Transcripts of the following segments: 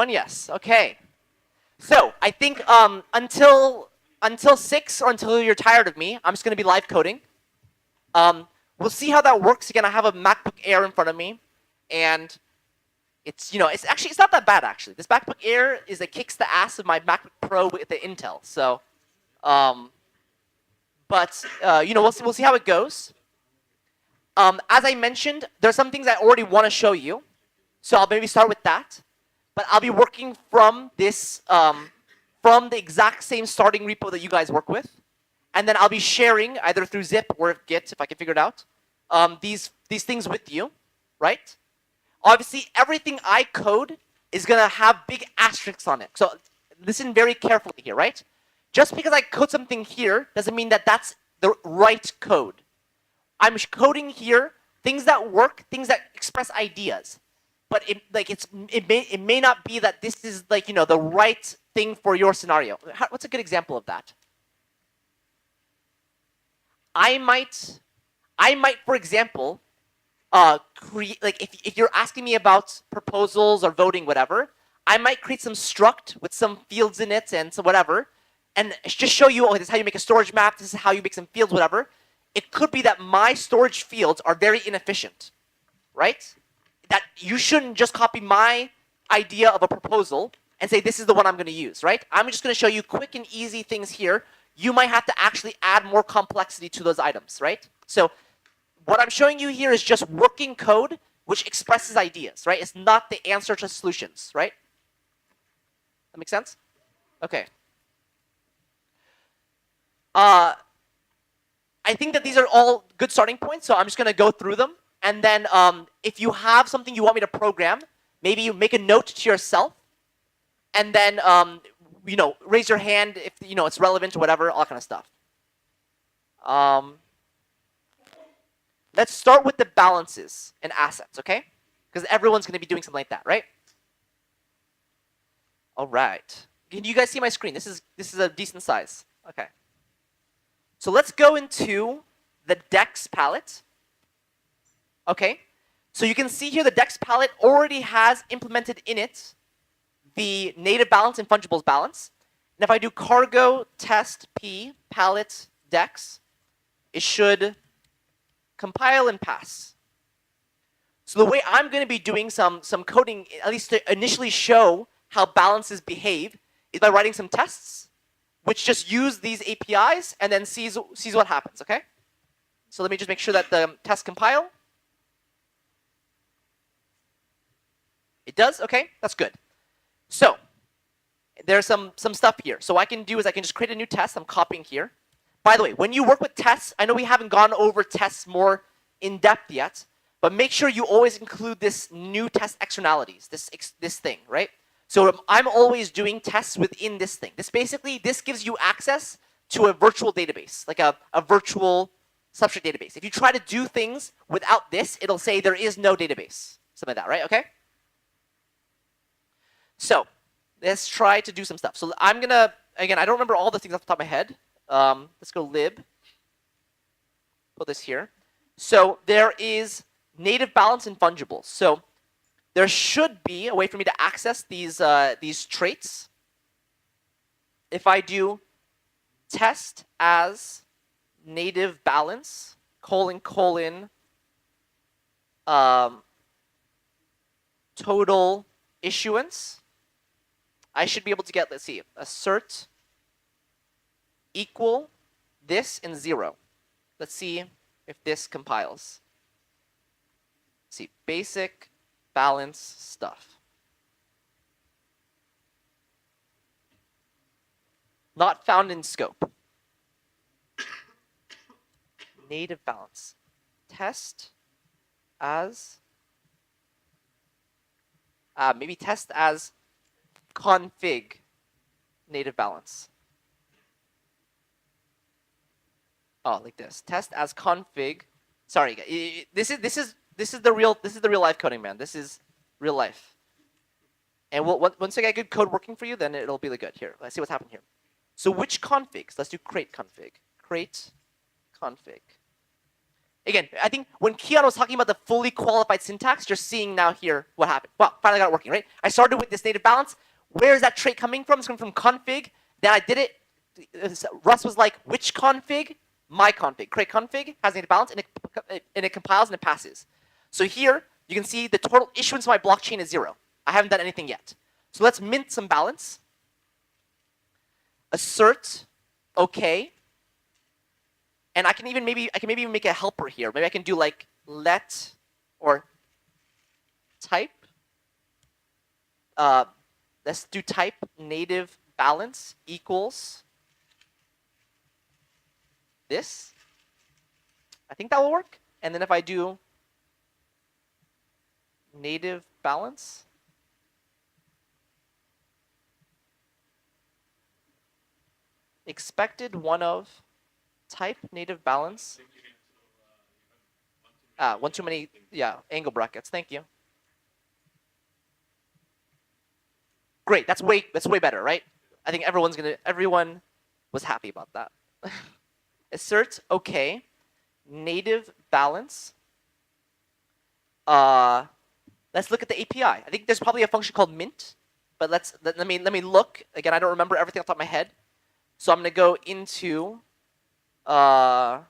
One yes. Okay. So I think until 6 or until you're tired of me, I'm just going to be live coding. We'll see how that works. Again, I have a MacBook Air in front of me, and it's it's not that bad actually. This MacBook Air kicks the ass of my MacBook Pro with the Intel. So, but we'll see how it goes. As I mentioned, there's some things I already want to show you, so I'll maybe start with that. But I'll be working from this from the exact same starting repo that you guys work with, and then I'll be sharing either through Zip or Git if I can figure it out these things with you, right? Obviously, everything I code is gonna have big asterisks on it. So listen very carefully here, right? Just because I code something here doesn't mean that that's the right code. I'm coding here things that work, things that express ideas. But it may not be that this is the right thing for your scenario. What's a good example of that? I might, for example, create if you're asking me about proposals or voting, whatever, I might create some struct with some fields in it and some whatever, and just show you, this is how you make a storage map. This is how you make some fields, whatever. It could be that my storage fields are very inefficient, right? That you shouldn't just copy my idea of a proposal and say this is the one I'm going to use, right? I'm just going to show you quick and easy things here. You might have to actually add more complexity to those items, right? So what I'm showing you here is just working code which expresses ideas, right? It's not the answer to solutions, right? That makes sense? Okay. I think that these are all good starting points, so I'm just going to go through them. And then if you have something you want me to program, maybe you make a note to yourself, and then raise your hand if it's relevant or whatever, all that kind of stuff. Let's start with the balances and assets, okay? Because everyone's going to be doing something like that, right? All right. Can you guys see my screen? This is a decent size. Okay. So let's go into the DEX palette. Okay. So you can see here the DEX palette already has implemented in it the native balance and fungibles balance. And if I do cargo test p palette DEX, it should compile and pass. So the way I'm going to be doing some coding, at least to initially show how balances behave, is by writing some tests, which just use these APIs and then sees what happens, okay? So let me just make sure that the tests compile. It does? Okay, that's good. So there's some stuff here. So what I can do is I can just create a new test. I'm copying here. By the way, when you work with tests, I know we haven't gone over tests more in depth yet, but make sure you always include this new test externalities, this thing, right? So I'm always doing tests within this thing. This gives you access to a virtual database, like a virtual substrate database. If you try to do things without this, it'll say there is no database. Something like that, right? Okay? So let's try to do some stuff. So I'm going to, again, I don't remember all the things off the top of my head. Let's go lib. Put this here. So there is native balance and fungibles. So there should be a way for me to access these traits. If I do test as native balance, : total issuance, I should be able to get, let's see, assert equal this and 0. Let's see if this compiles. Let's see, basic balance stuff. Not found in scope. Native balance. Test as, maybe test as config native balance. Oh, like this. Test as config. Sorry, this is the real life coding, man. This is real life. And once I get good code working for you, then it'll be good. Here, let's see what's happening here. So which configs? Let's do create config. Create config. again, I think when Keon was talking about the fully qualified syntax, you're seeing now here what happened. Well, finally got it working, right? I started with this native balance. Where is that trait coming from? It's coming from config. Then I did it. Russ was like, which config? My config. Create config has native balance, and it compiles and it passes. So here, you can see the total issuance of my blockchain is 0. I haven't done anything yet. So let's mint some balance. Assert, okay. And I can maybe even make a helper here. Maybe I can do like let or type. Let's do type native balance equals this. I think that will work. And then if I do native balance, expected one of type native balance. One too many, yeah, angle brackets. Thank you. Great, that's way better, right? I think everyone was happy about that. Assert, okay. Native balance. Let's look at the API. I think there's probably a function called mint, but let me look. Again, I don't remember everything off the top of my head. So I'm gonna go into the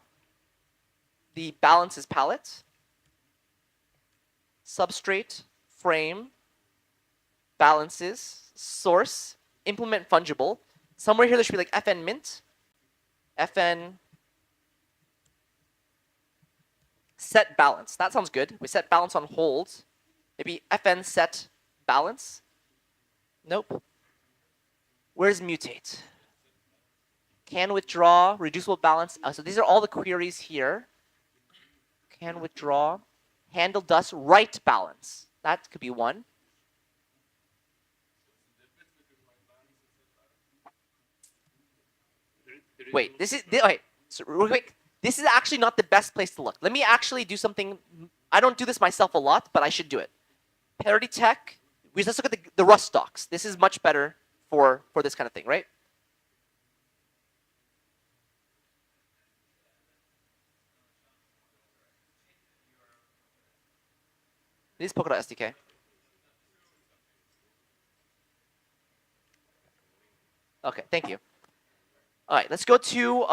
balances palette, substrate, frame, balances, source, implement fungible. Somewhere here there should be like fn mint, fn set balance. That sounds good. We set balance on hold. Maybe fn set balance. Nope. Where's mutate? Can withdraw, reducible balance. So these are all the queries here. Can withdraw, handle dust, write balance. That could be one. Wait, this is okay. So real quick, this is actually not the best place to look. Let me actually do something. I don't do this myself a lot, but I should do it. Parity tech. We just look at the Rust docs. This is much better for this kind of thing, right? It is Polkadot SDK. Okay, thank you. All right, let's go to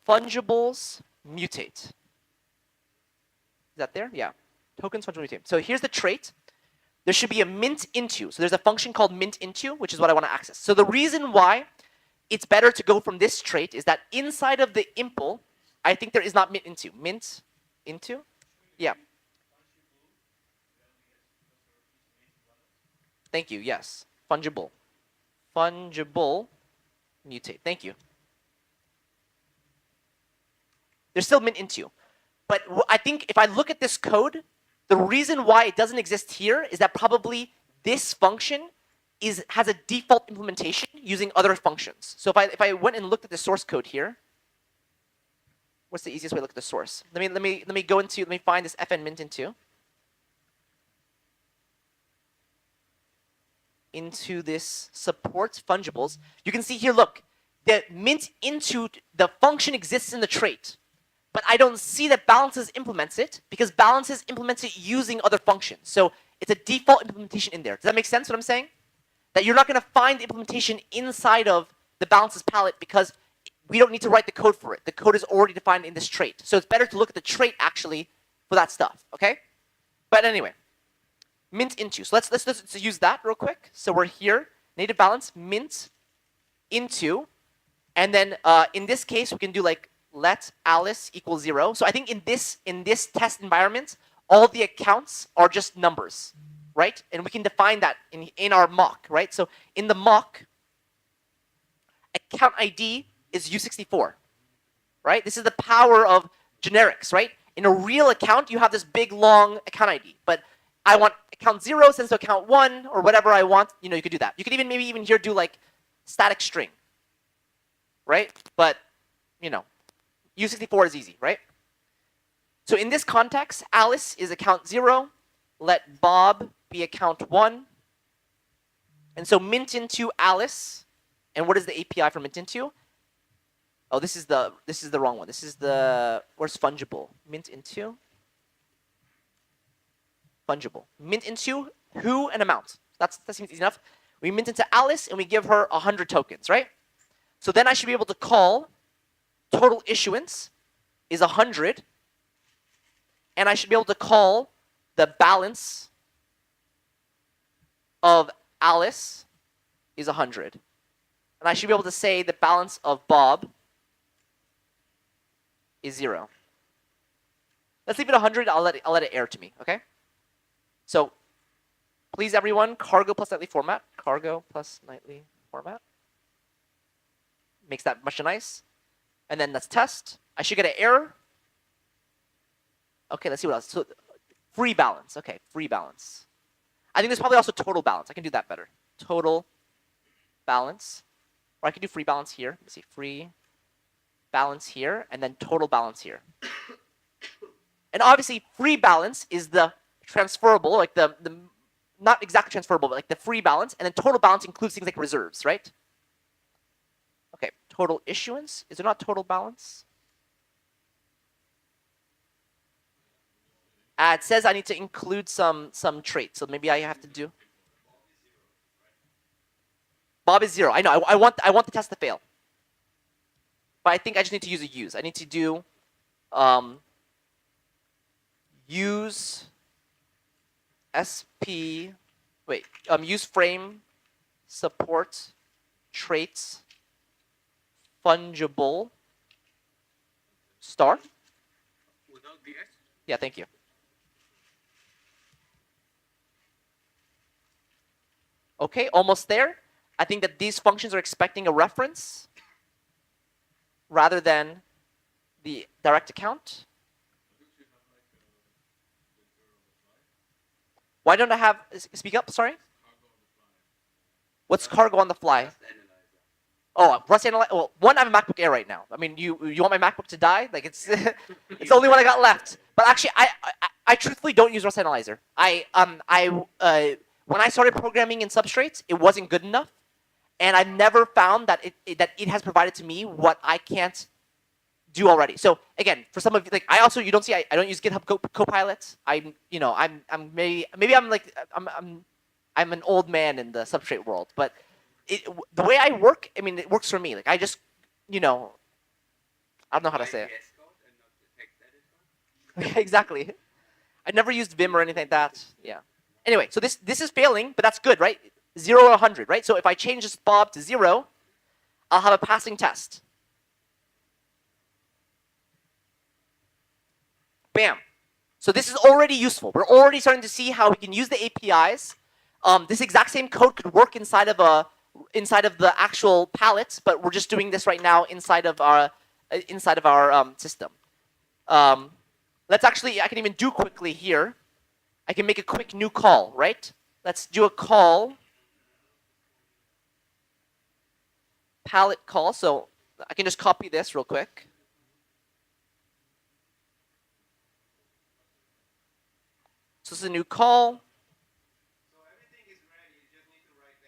fungibles mutate. Is that there? Yeah. Tokens fungible mutate. So here's the trait. There should be a mint into. So there's a function called mint into, which is what I want to access. So the reason why it's better to go from this trait is that inside of the impl, I think there is not mint into. Mint into? Yeah. Thank you. Yes. Fungible. Fungible mutate. Thank you. There's still mint into. But I think if I look at this code, the reason why it doesn't exist here is that probably this function has a default implementation using other functions. So if I went and looked at the source code here, what's the easiest way to look at the source? Let me find this fn mint into this support fungibles. You can see here, look, the mint into the function exists in the trait. But I don't see that balances implements it because balances implements it using other functions. So it's a default implementation in there. Does that make sense what I'm saying? That you're not going to find the implementation inside of the balances palette because we don't need to write the code for it. The code is already defined in this trait. So it's better to look at the trait actually for that stuff, okay? But anyway, mint into. So let's use that real quick. So we're here, native balance, mint into, and then in this case we can do like let Alice equal 0. So I think in this test environment, all the accounts are just numbers, right? And we can define that in our mock, right? So in the mock, account ID is U64, right? This is the power of generics, right? In a real account, you have this big long account ID, but I want account 0 sends to account 1 or whatever I want. You know, you could do that. You could maybe even here do like static string, right? But you know. U64 is easy, right? So in this context, Alice is account 0. Let Bob be account 1. And so mint into Alice. And what is the API for mint into? Oh, this is the wrong one. This is the, where's fungible? Mint into fungible. Mint into who and amount. That seems easy enough. We mint into Alice and we give her 100 tokens, right? So then I should be able to call total issuance is 100, and I should be able to call the balance of Alice is 100. And I should be able to say the balance of Bob is 0. Let's leave it 100. I'll let it error to me, okay? So please, everyone, cargo plus nightly format. Cargo plus nightly format. Makes that much nice. And then let's test. I should get an error. Okay, let's see what else. So free balance. Okay, free balance. I think there's probably also total balance. I can do that better. Total balance. Or I can do free balance here. Let's see, free balance here, and then total balance here. And obviously, free balance is the transferable, like the not exactly transferable, but like the free balance, and then total balance includes things like reserves, right? Okay, total issuance. Is there not total balance? It says I need to include some traits, so maybe I have to do. Bob is 0. I know. I want the test to fail, but I think I just need to use a use. I need to do use sp. Wait. Use frame support traits fungible star. Without the S? Yeah. Thank you. Okay, almost there. I think that these functions are expecting a reference rather than the direct account. Why don't I have, speak up, sorry? What's cargo on the fly? Oh, Rust Analyzer. Well, one, I have a MacBook Air right now. I mean, you want my MacBook to die? Like it's it's the only one I got left. But actually, I truthfully don't use Rust Analyzer. When I started programming in substrates, it wasn't good enough, and I never found that it has provided to me what I can't do already. So again, for some of you, like I also, you don't see, I don't use GitHub Copilot. I'm maybe I'm an old man in the substrate world, but the way I work, I mean, it works for me. Like I just, I don't know how to say it. Exactly. I never used Vim or anything like that. Yeah. Anyway, so this is failing, but that's good, right? 0 or 100, right? So if I change this Bob to 0, I'll have a passing test. Bam. So this is already useful. We're already starting to see how we can use the APIs. This exact same code could work inside of the actual palette, but we're just doing this right now inside of our system. Let's actually, I can even do quickly here. I can make a quick new call, right? Let's do a call, palette call. So I can just copy this real quick. So this is a new call. So everything is ready, you just need to write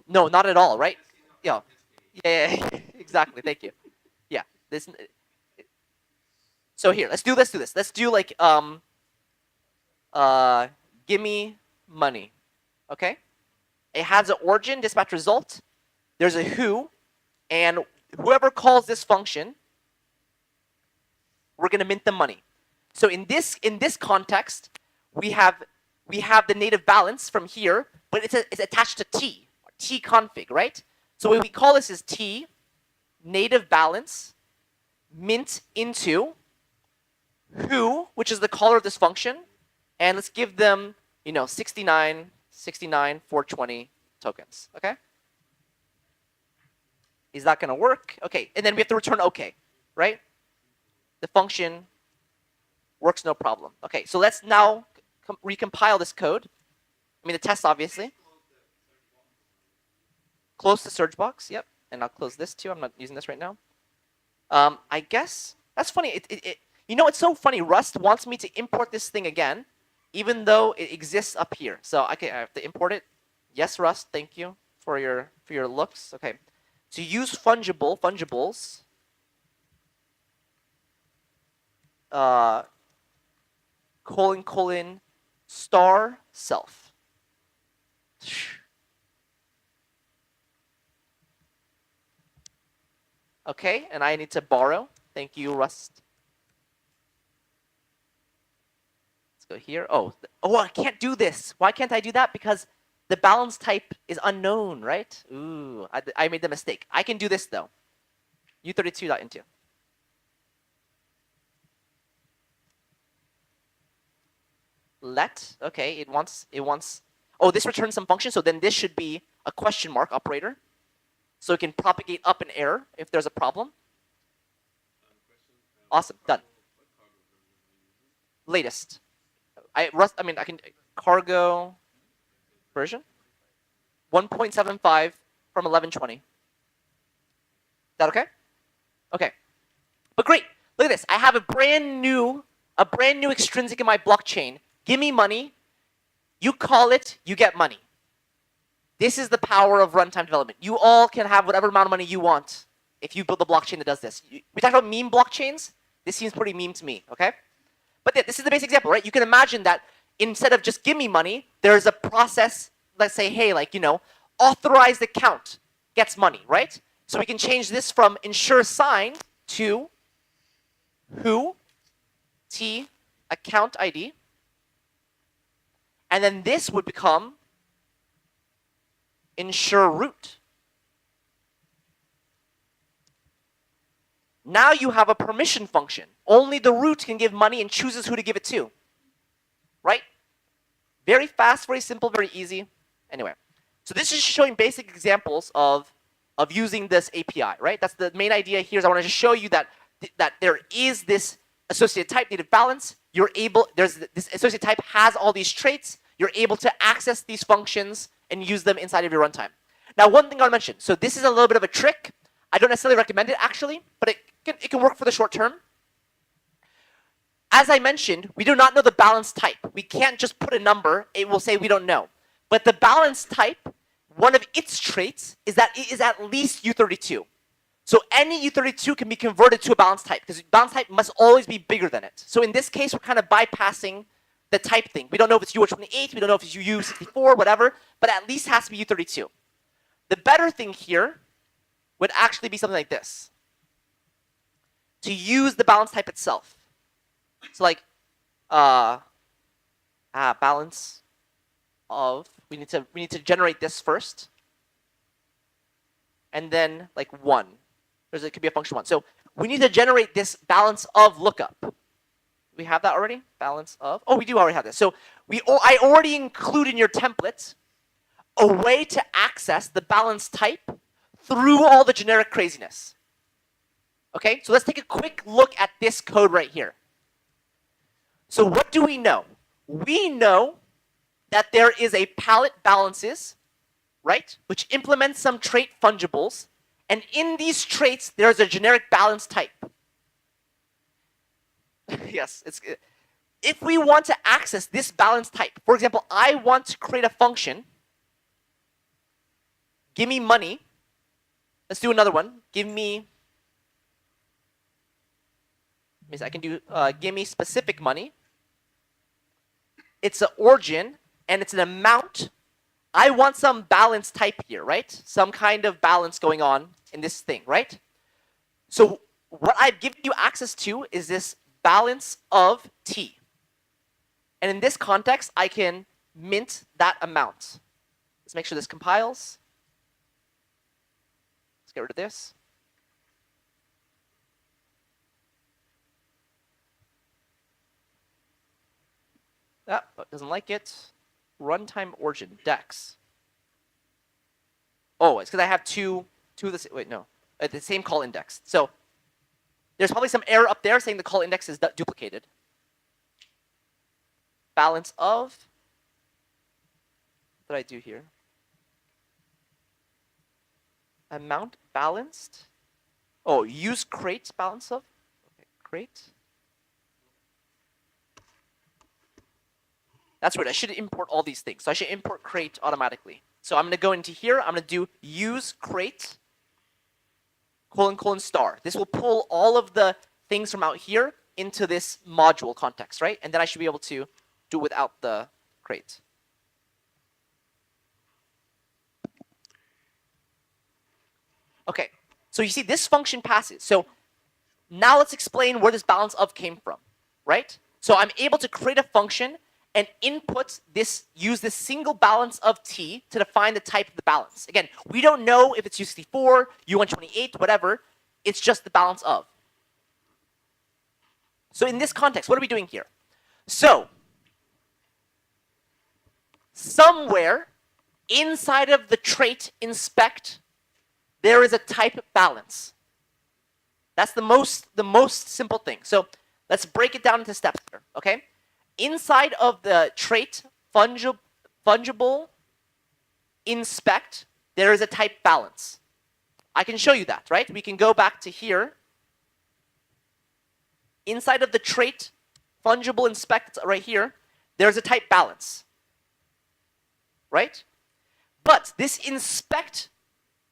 this. No, not at all, right? Yeah. Yeah, exactly. Thank you. Yeah. This. So here, let's do this. Let's do like give me money. Okay? It has an origin, dispatch result. There's a who, and whoever calls this function, we're gonna mint the money. So in this context, we have the native balance from here, but it's attached to t config, right? So what we call this is t native balance mint into who, which is the caller of this function, and let's give them 69, 420 tokens. Okay? Is that going to work? Okay, and then we have to return OK, right? The function works no problem. Okay, so let's now recompile this code. I mean the test, obviously. Close the search box. Yep, and I'll close this too. I'm not using this right now. I guess that's funny. It's so funny. Rust wants me to import this thing again, even though it exists up here. So I have to import it. Yes, Rust. Thank you for your looks. Okay. to use fungibles, star self. Okay, and I need to borrow. Thank you, Rust. Let's go here. Oh, I can't do this. Why can't I do that? Because the balance type is unknown, right? Ooh, I made the mistake. I can do this though. U32.into. Let, okay, it wants, oh, this returns some function, so then this should be a question mark operator. So it can propagate up an error if there's a problem. Awesome, done. Latest. I can cargo version 1.75 from 1120. Is that okay? Okay. But great. Look at this. I have a brand new extrinsic in my blockchain. Give me money. You call it, you get money. This is the power of runtime development. You all can have whatever amount of money you want if you build a blockchain that does this. We talked about meme blockchains. This seems pretty meme to me, okay? But this is the basic example, right? You can imagine that instead of just give me money, there's a process, let's say, hey, authorized account gets money, right? So we can change this from ensure sign to who, t, account ID. And then this would become ensure root. Now you have a permission function. Only the root can give money and chooses who to give it to. Right? Very fast, very simple, very easy. Anyway, so this is showing basic examples of using this API, right? That's the main idea here. Is I want to just show you that there is this associated type native balance. This associated type has all these traits. You're able to access these functions and use them inside of your runtime. Now, one thing I want to mention. So this is a little bit of a trick. I don't necessarily recommend it actually, but it can work for the short term. As I mentioned, we do not know the balance type. We can't just put a number. It will say we don't know. But the balance type, one of its traits is that it is at least U32. So any U32 can be converted to a balance type because balance type must always be bigger than it. So in this case, we're kind of bypassing the type thing. We don't know if it's U28, we don't know if it's U64, whatever, but at least has to be U32. The better thing here would actually be something like this. To use the balance type itself. So balance of, we need to generate this first. And then 1. It could be a function 1. So we need to generate this balance of lookup. We have that already? Balance of, oh, we do already have this. So I already include in your template a way to access the balance type through all the generic craziness. Okay, so let's take a quick look at this code right here. So what do we know? We know that there is a palette balances, right, which implements some trait fungibles, and in these traits there's a generic balance type. Yes, if we want to access this balance type, for example, I want to create a function, give me money. Let's do another one. Give me, I can do give me specific money. It's an origin and it's an amount. I want some balance type here, right? Some kind of balance going on in this thing, right? So what I've given you access to is this balance of t. And in this context, I can mint that amount. Let's make sure this compiles. Let's get rid of this. Doesn't like it. Runtime origin, dex. Oh, it's because I have two of the, wait, no. The same call index. So there's probably some error up there saying the call index is duplicated. Balance of, what did I do here? Amount balanced. Oh, use crate balance of. Okay, crate. That's weird. I should import all these things. So I should import crate automatically. So I'm going to go into here. I'm going to do use crate. colon colon star. This will pull all of the things from out here into this module context, right? And then I should be able to do without the crate. Okay, so you see this function passes. So now let's explain where this balance of came from, right? So I'm able to create a function and input this, use this single balance of t to define the type of the balance. Again, we don't know if it's U64, U128, whatever. It's just the balance of. So in this context, what are we doing here? So somewhere inside of the trait inspect, there is a type balance. That's the most simple thing. So let's break it down into steps here, okay? Inside of the trait fungible inspect, there is a type balance. I can show you that, right? We can go back to here. Inside of the trait fungible inspect right here, there's a type balance, right? But this inspect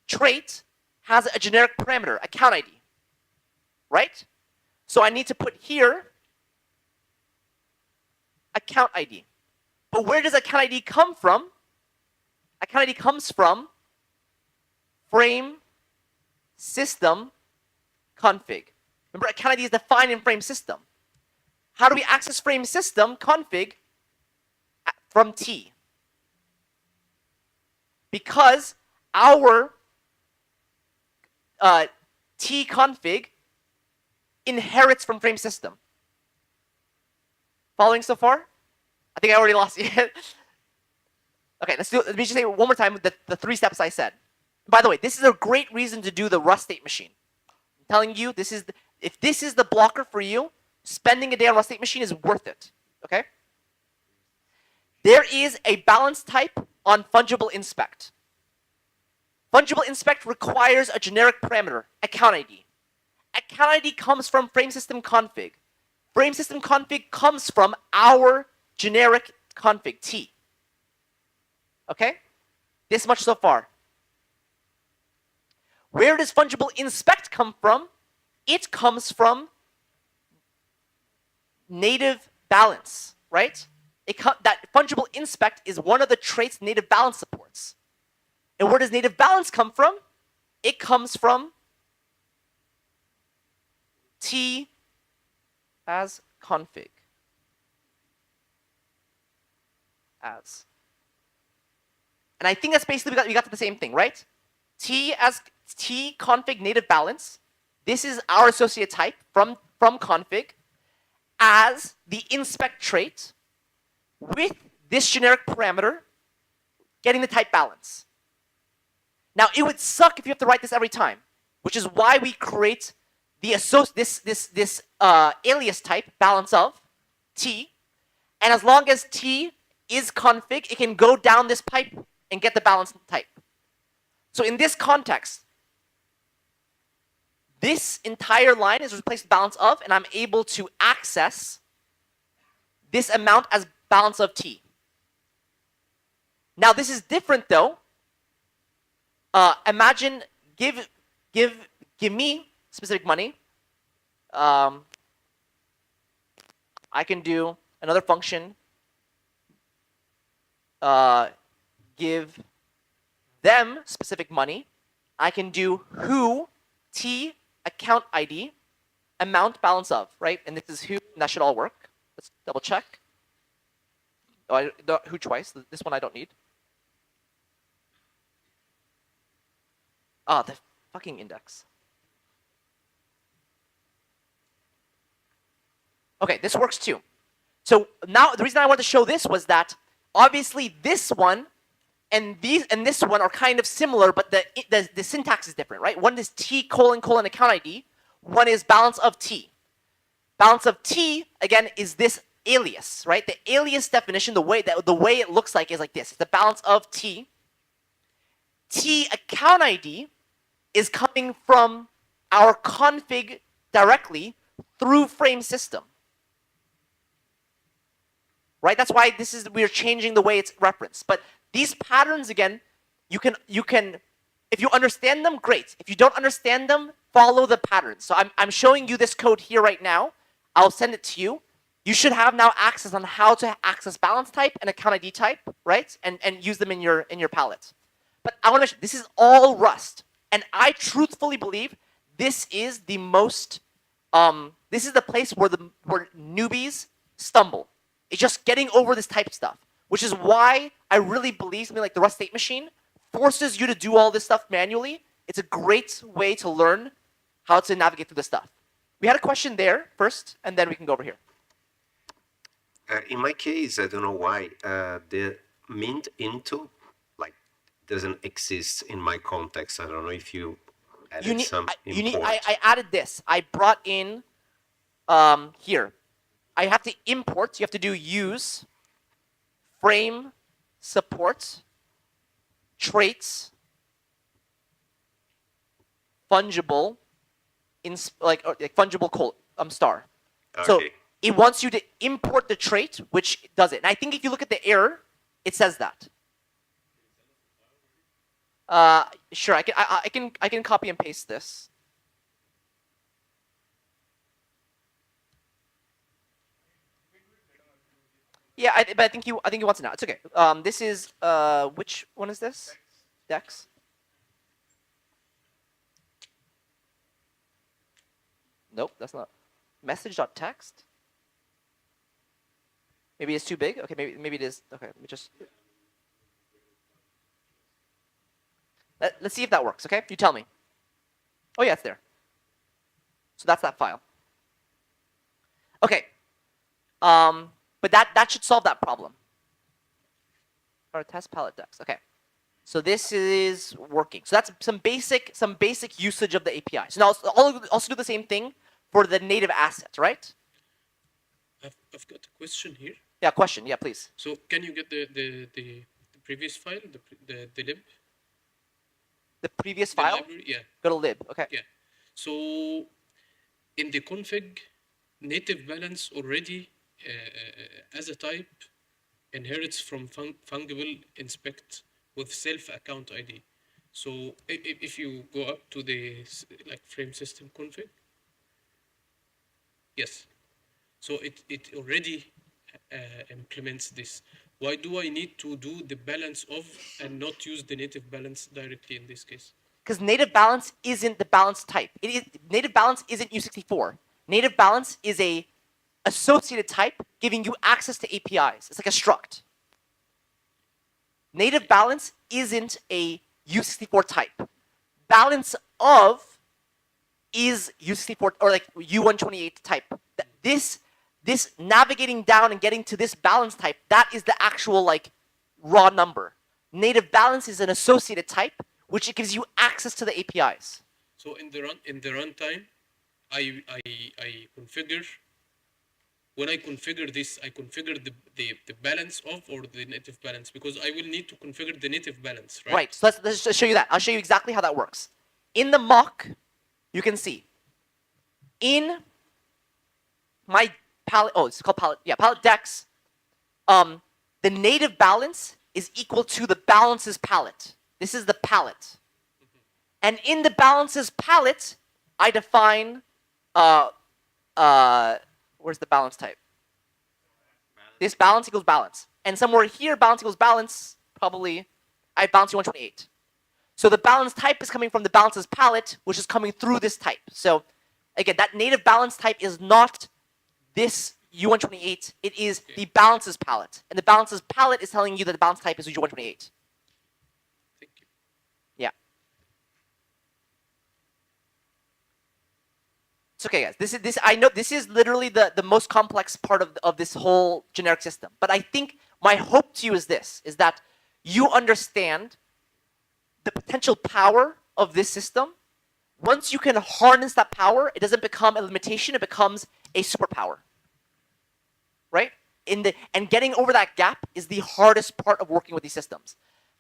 trait has a generic parameter, a count ID, right? So I need to put here a count ID. But where does a count ID come from? A count ID comes from frame system config. Remember, a count ID is defined in frame system. How do we access frame system config from T? Because our T config inherits from frame system. Following so far? I think I already lost you. Okay, let me just say it one more time the 3 steps I said. By the way, this is a great reason to do the Rust state machine. I'm telling you, if this is the blocker for you, spending a day on Rust state machine is worth it. Okay? There is a balance type on fungible inspect. Fungible inspect requires a generic parameter, a count ID. A count ID comes from frame system config. Frame system config comes from our generic config, T. Okay? This much so far. Where does fungible inspect come from? It comes from native balance, right? That fungible inspect is one of the traits native balance supports. And where does native balance come from? It comes from T as config. As. And I think that's basically, we got to the same thing, right? T as T config native balance. This is our associate type from config as the inspect trait with this generic parameter getting the type balance. Now, it would suck if you have to write this every time, which is why we create the alias type, balance of, T. And as long as T is config, it can go down this pipe and get the balance type. So in this context, this entire line is replaced with balance of, and I'm able to access this amount as balance of T. Now, this is different though. Imagine give me specific money. I can do another function. Give them specific money. I can do who T account ID amount balance of, right? And this is who, and that should all work. Let's double check. Oh, who twice. This one I don't need. Ah, the fucking index. Okay, this works too. So now the reason I wanted to show this was that obviously this one and this one are kind of similar, but the syntax is different, right? One is T colon colon account ID. One is balance of T. Balance of T again is this alias, right? The alias definition, the way it looks like is like this. It's the balance of T. T account ID is coming from our config directly through frame system. Right? That's why we're changing the way it's referenced. But these patterns again, you can if you understand them, great. If you don't understand them, follow the pattern. So I'm showing you this code here right now. I'll send it to you. You should have now access on how to access balance type and account ID type, right? And use them in your palette. But I want to mention, this is all Rust. And I truthfully believe this is the most, this is the place where newbies stumble. It's just getting over this type stuff, which is why I really believe something like the Rust State Machine forces you to do all this stuff manually. It's a great way to learn how to navigate through this stuff. We had a question there first, and then we can go over here. In my case, I don't know why the mint into like doesn't exist in my context. I don't know if you added some import. I added this. I brought in here. I have to import. You have to do use frame support traits fungible fungible star. Okay. So it wants you to import the trait, which does it. And I think if you look at the error, it says that. Sure, I can copy and paste this. Yeah, but I think he wants it now. It's okay. This is which one is this? Dex. Nope, that's not. Message.text. Maybe it's too big. Okay, maybe it is. Okay, let me just. Let's see if that works. Okay, you tell me. Oh yeah, it's there. So that's that file. Okay. But that should solve that problem. Or test palette Dex. Okay. So this is working. So that's some basic usage of the API. So now I'll also do the same thing for the native assets, right? I've got a question here. Yeah, question. Yeah, please. So can you get the previous file, the lib? The previous The file? library? Yeah. Go to lib. Okay. Yeah. So in the config, native balance already as a type inherits from fungible inspect with self account ID. So if you go up to the frame system config, yes. So it already implements this. Why do I need to do the balance of and not use the native balance directly in this case? Because native balance isn't the balance type. Native balance isn't U64. Native balance is a associated type giving you access to APIs. It's like a struct. Native balance isn't a U64 type. Balance of is U64 or like U128 type. This navigating down and getting to this balance type, that is the actual raw number. Native balance is an associated type, which it gives you access to the APIs. So in the runtime, I configure. When I configure this, I configure the balance of or the native balance because I will need to configure the native balance, right? Right. So let's just show you that. I'll show you exactly how that works. In the mock, you can see in my palette. Oh, it's called palette. Yeah, palette Dex. The native balance is equal to the balances palette. This is the palette. And in the balances palette, I define where's the balance type? This balance equals balance. And somewhere here, balance equals balance, probably, I have balance U128. So the balance type is coming from the balances palette, which is coming through this type. So again, that native balance type is not this U128, it is the balances palette. And the balances palette is telling you that the balance type is U128. Thank you. Yeah. It's okay, guys. I know this is literally the most complex part of this whole generic system. But I think my hope to you is this, is that you understand the potential power of this system. Once you can harness that power, it doesn't become a limitation, it becomes a superpower. Right? And getting over that gap is the hardest part of working with these systems.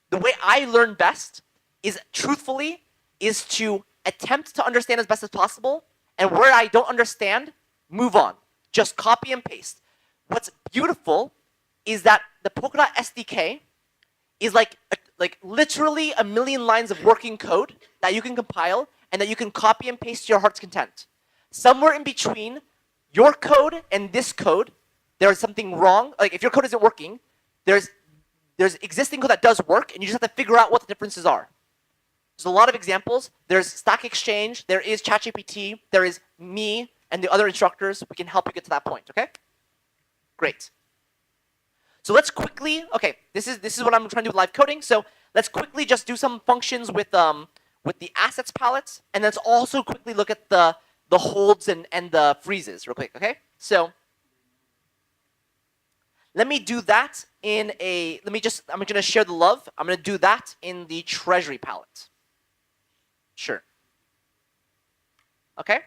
The way I learn best is truthfully is to attempt to understand as best as possible, and where I don't understand, move on. Just copy and paste. What's beautiful is that the Polkadot SDK is like literally a million lines of working code that you can compile and that you can copy and paste to your heart's content. Somewhere in between your code and this code, there is something wrong. Like if your code isn't working, there's existing code that does work, and you just have to figure out what the differences are. There's a lot of examples. There's Stack Exchange, there is ChatGPT, there is me and the other instructors. We can help you get to that point, okay? Great. So let's quickly, okay, this is what I'm trying to do with live coding. So let's quickly just do some functions with the assets palette, and let's also quickly look at the holds and the freezes real quick, okay? So let me do that in a, I'm gonna share the love. I'm gonna do that in the treasury palette. Sure. Okay?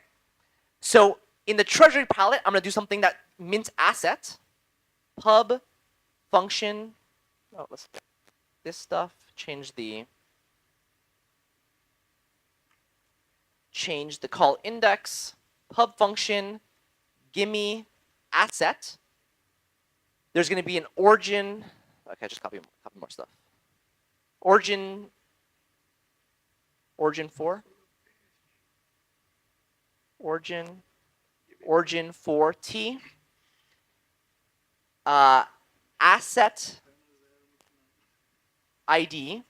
So in the treasury palette, I'm gonna do something that mint asset, pub function, oh, let's get this stuff, change the call index, pub function, gimme asset. There's going to be an origin. Okay, just copy more stuff. Origin 4. Origin 4t. Asset ID.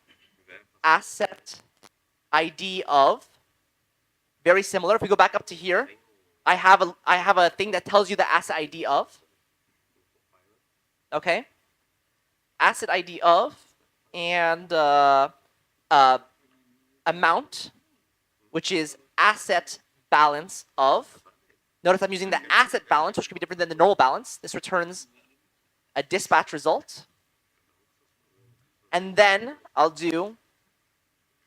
Asset ID of. Very similar. If we go back up to here, I have a thing that tells you the asset ID of. Okay. Asset ID of and amount, which is asset balance of. Notice I'm using the asset balance, which can be different than the normal balance. This returns a dispatch result. And then I'll do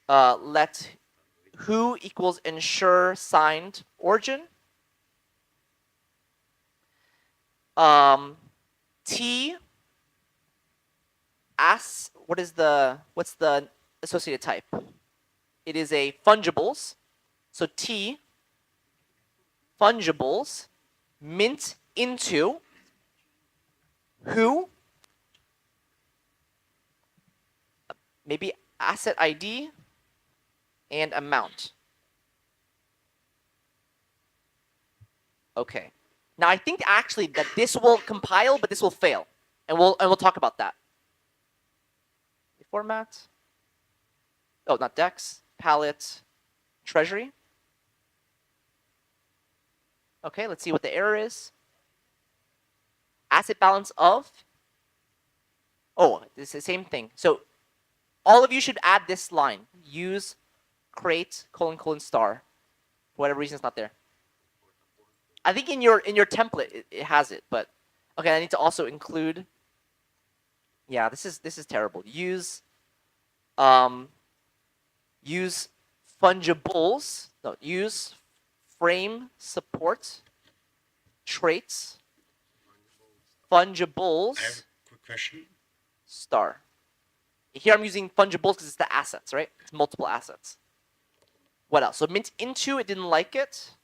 let who equals ensure signed origin. T what's the associated type? It is a fungibles. So T fungibles mint into who, maybe asset ID and amount. Okay. Now I think actually that this will compile, but this will fail, and we'll talk about that. Format. Oh, not Dex. Palette. Treasury. Okay, let's see what the error is. Asset balance of. Oh, it's the same thing. So all of you should add this line. Use crate : star. For whatever reason, it's not there. I think in your template it has it, but okay. I need to also include. Yeah, this is terrible. Use fungibles. No, use frame support traits. Fungibles. I have a quick question. Star. Here I'm using fungibles because it's the assets, right? It's multiple assets. What else? So mint into, it didn't like it.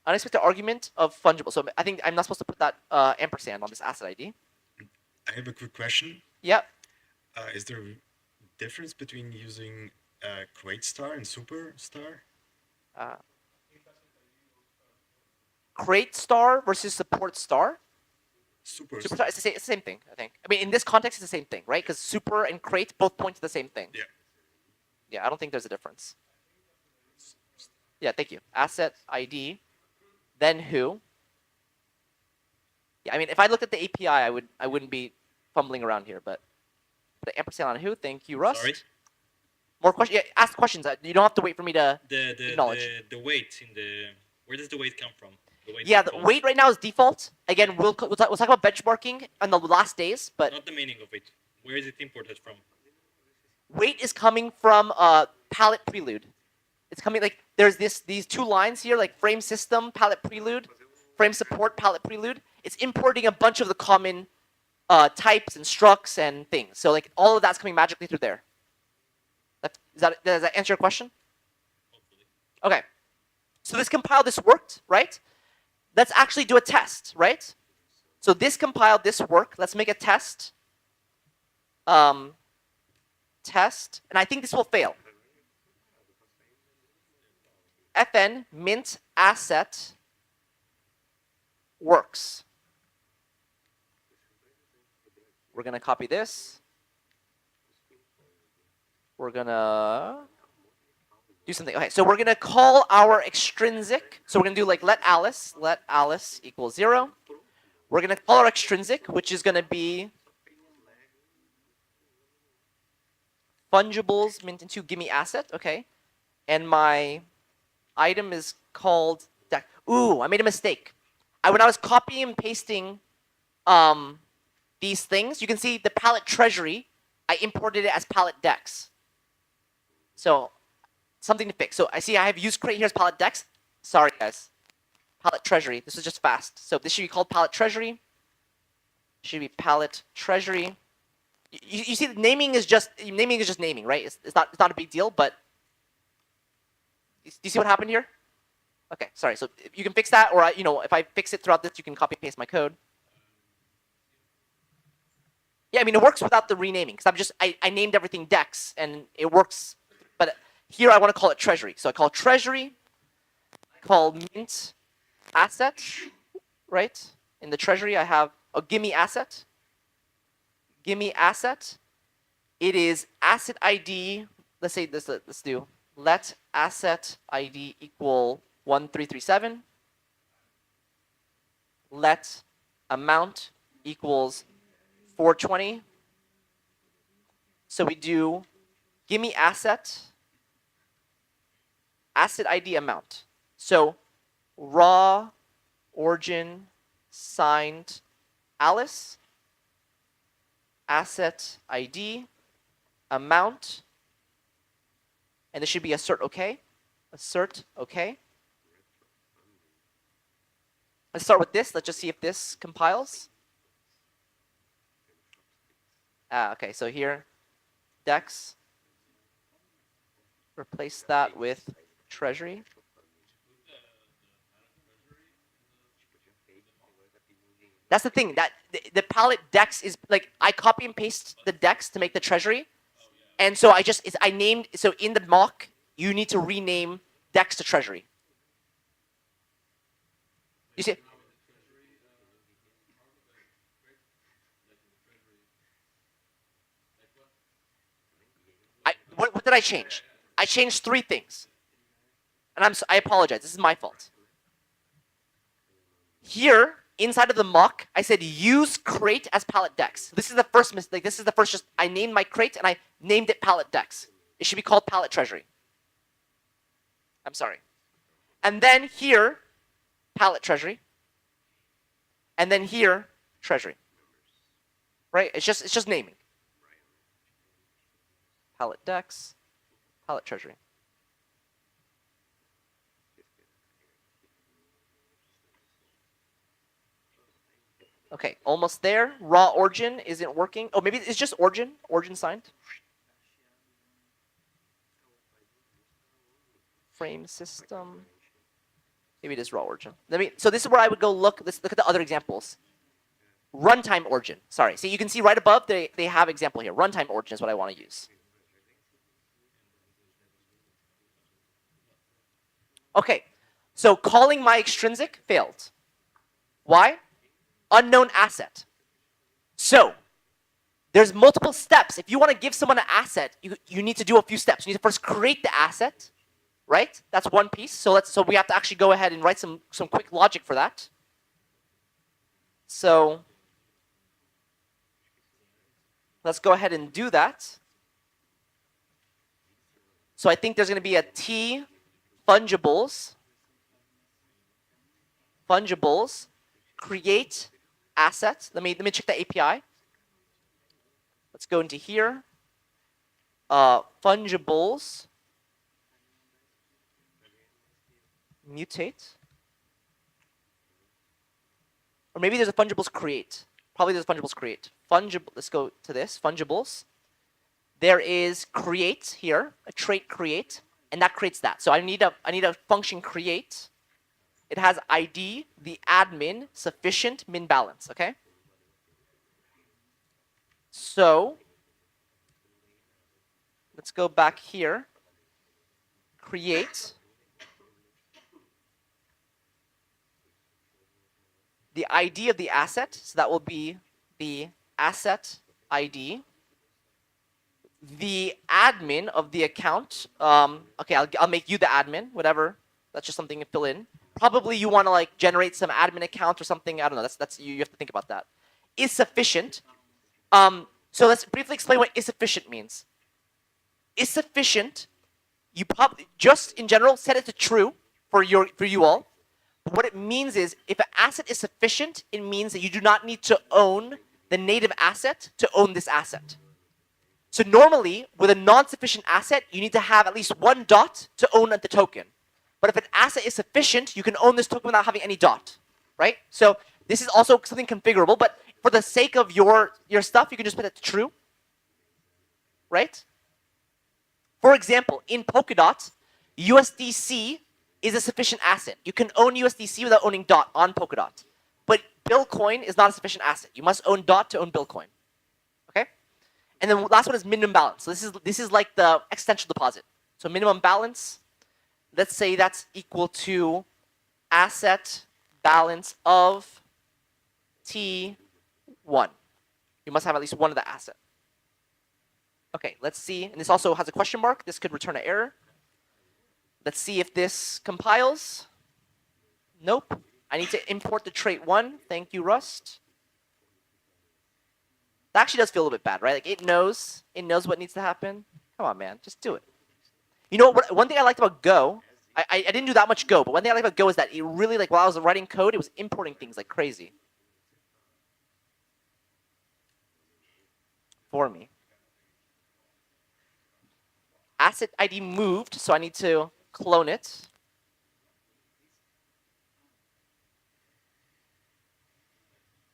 Unexpected argument of fungible. So I think I'm not supposed to put that ampersand on this asset ID. I have a quick question. Yep. Is there a difference between using crate star and superstar? Crate star versus support star. Superstar. It's the same thing, I think. I mean, in this context, it's the same thing, right? Because super and crate both point to the same thing. Yeah. Yeah, I don't think there's a difference. Yeah, thank you. Asset ID, then who. Yeah, I mean, if I looked at the API, I wouldn't be fumbling around here, but put an ampersand on who. Thank you, Rust. Sorry. More questions? Yeah, ask questions. You don't have to wait for me to acknowledge. The weight in the, where does the weight come from? The weight Yeah, the default. weight right now is default. Again, we'll talk about benchmarking on the last days, but Not the meaning of it. Where is it imported from? weight is coming from palette prelude. It's coming like there's these two lines here, like frame system, palette prelude, frame support, palette prelude. It's importing a bunch of the common types and structs and things. So like all of that's coming magically through there. Does that answer your question? Hopefully. Okay. So this compiled, this worked, right? Let's actually do a test, right? So this compiled, this worked. Let's make a test. Test, and I think this will fail. fn mint asset works. We're going to copy this. We're going to do something. Okay, so we're going to call our extrinsic. So we're going to do like let Alice equals 0. We're going to call our extrinsic, which is going to be fungibles mint into gimme asset. Okay. And my item is called deck. Ooh, I made a mistake. When I was copying and pasting these things, you can see the palette treasury, I imported it as palette dex. So something to fix. So I see I have use crate here as palette dex. Sorry guys. Palette treasury. This is just fast. So this should be called palette treasury. Should be palette treasury. You see, the naming is just naming, right? It's not a big deal, but do you see what happened here? Okay, sorry. So you can fix that, or if I fix it throughout this, you can copy and paste my code. Yeah, I mean it works without the renaming because I named everything Dex and it works, but here I want to call it treasury. So I call treasury, call mint asset, right? In the treasury I have a gimme asset. Gimme asset. It is asset ID. Let's say this. Let's do let asset ID equal 1337. Let amount equals 420. So we do gimme asset ID amount. So raw origin signed Alice asset ID amount, and this should be assert OK. Assert OK. Let's start with this. Let's just see if this compiles. Okay, so here, Dex. Replace that with treasury. That's the thing. That the palette Dex is like I copy and paste the Dex to make the treasury, and so I named. So in the mock, you need to rename Dex to treasury. You see? What did I change? I changed 3 things, and I apologize. This is my fault. Here, inside of the mock, I said use crate as palette Dex. This is the first mistake. This is the first. I named my crate and I named it palette Dex. It should be called palette treasury. I'm sorry. And then here, palette treasury. And then here, treasury. Right? It's just naming. Palette Dex, palette treasury. Okay, almost there. Raw origin isn't working. Oh, maybe it's just origin. Origin signed. Frame system. Maybe it is raw origin. So this is where I would go look. Let's look at the other examples. Runtime origin. Sorry. So you can see right above they have example here. Runtime origin is what I want to use. Okay. So calling my extrinsic failed. Why? Unknown asset. So there's multiple steps. If you want to give someone an asset, you need to do a few steps. You need to first create the asset, right? That's one piece. So we have to actually go ahead and write some quick logic for that. So let's go ahead and do that. So I think there's going to be a T fungibles create asset. Let me check the API. Let's go into here. Fungibles mutate. Or maybe there's a fungibles create. Probably there's a fungibles create. Let's go to this. Fungibles. There is create here, a trait create, and that creates that. So I need a function create. It has ID, the admin, sufficient, min balance, okay? So let's go back here. Create. the ID of the asset. So that will be the asset ID. The admin of the account. Okay, I'll make you the admin. Whatever. That's just something to fill in. Probably you want to like generate some admin account or something. I don't know. That's you have to think about that. Is sufficient. So let's briefly explain what is sufficient means. Is sufficient. You probably just in general set it to true for you all. But what it means is if an asset is sufficient, it means that you do not need to own the native asset to own this asset. So normally, with a non-sufficient asset, you need to have at least one dot to own the token. But if an asset is sufficient, you can own this token without having any dot, right? So this is also something configurable, but for the sake of your stuff, you can just put it to true, right? For example, in Polkadot, USDC is a sufficient asset. You can own USDC without owning dot on Polkadot. But Bitcoin is not a sufficient asset. You must own dot to own Bitcoin. Okay? And then the last one is minimum balance. So this is like the existential deposit. So minimum balance, let's say that's equal to asset balance of T1. You must have at least one of the asset. Okay, let's see. And this also has a question mark. This could return an error. Let's see if this compiles. Nope. I need to import the trait 1. Thank you, Rust. That actually does feel a little bit bad, right? Like it knows what needs to happen. Come on, man, just do it. You know what? One thing I liked about Go, I didn't do that much Go, but one thing I liked about Go is that it really, like while I was writing code, it was importing things like crazy for me. Asset ID moved, so I need to clone it.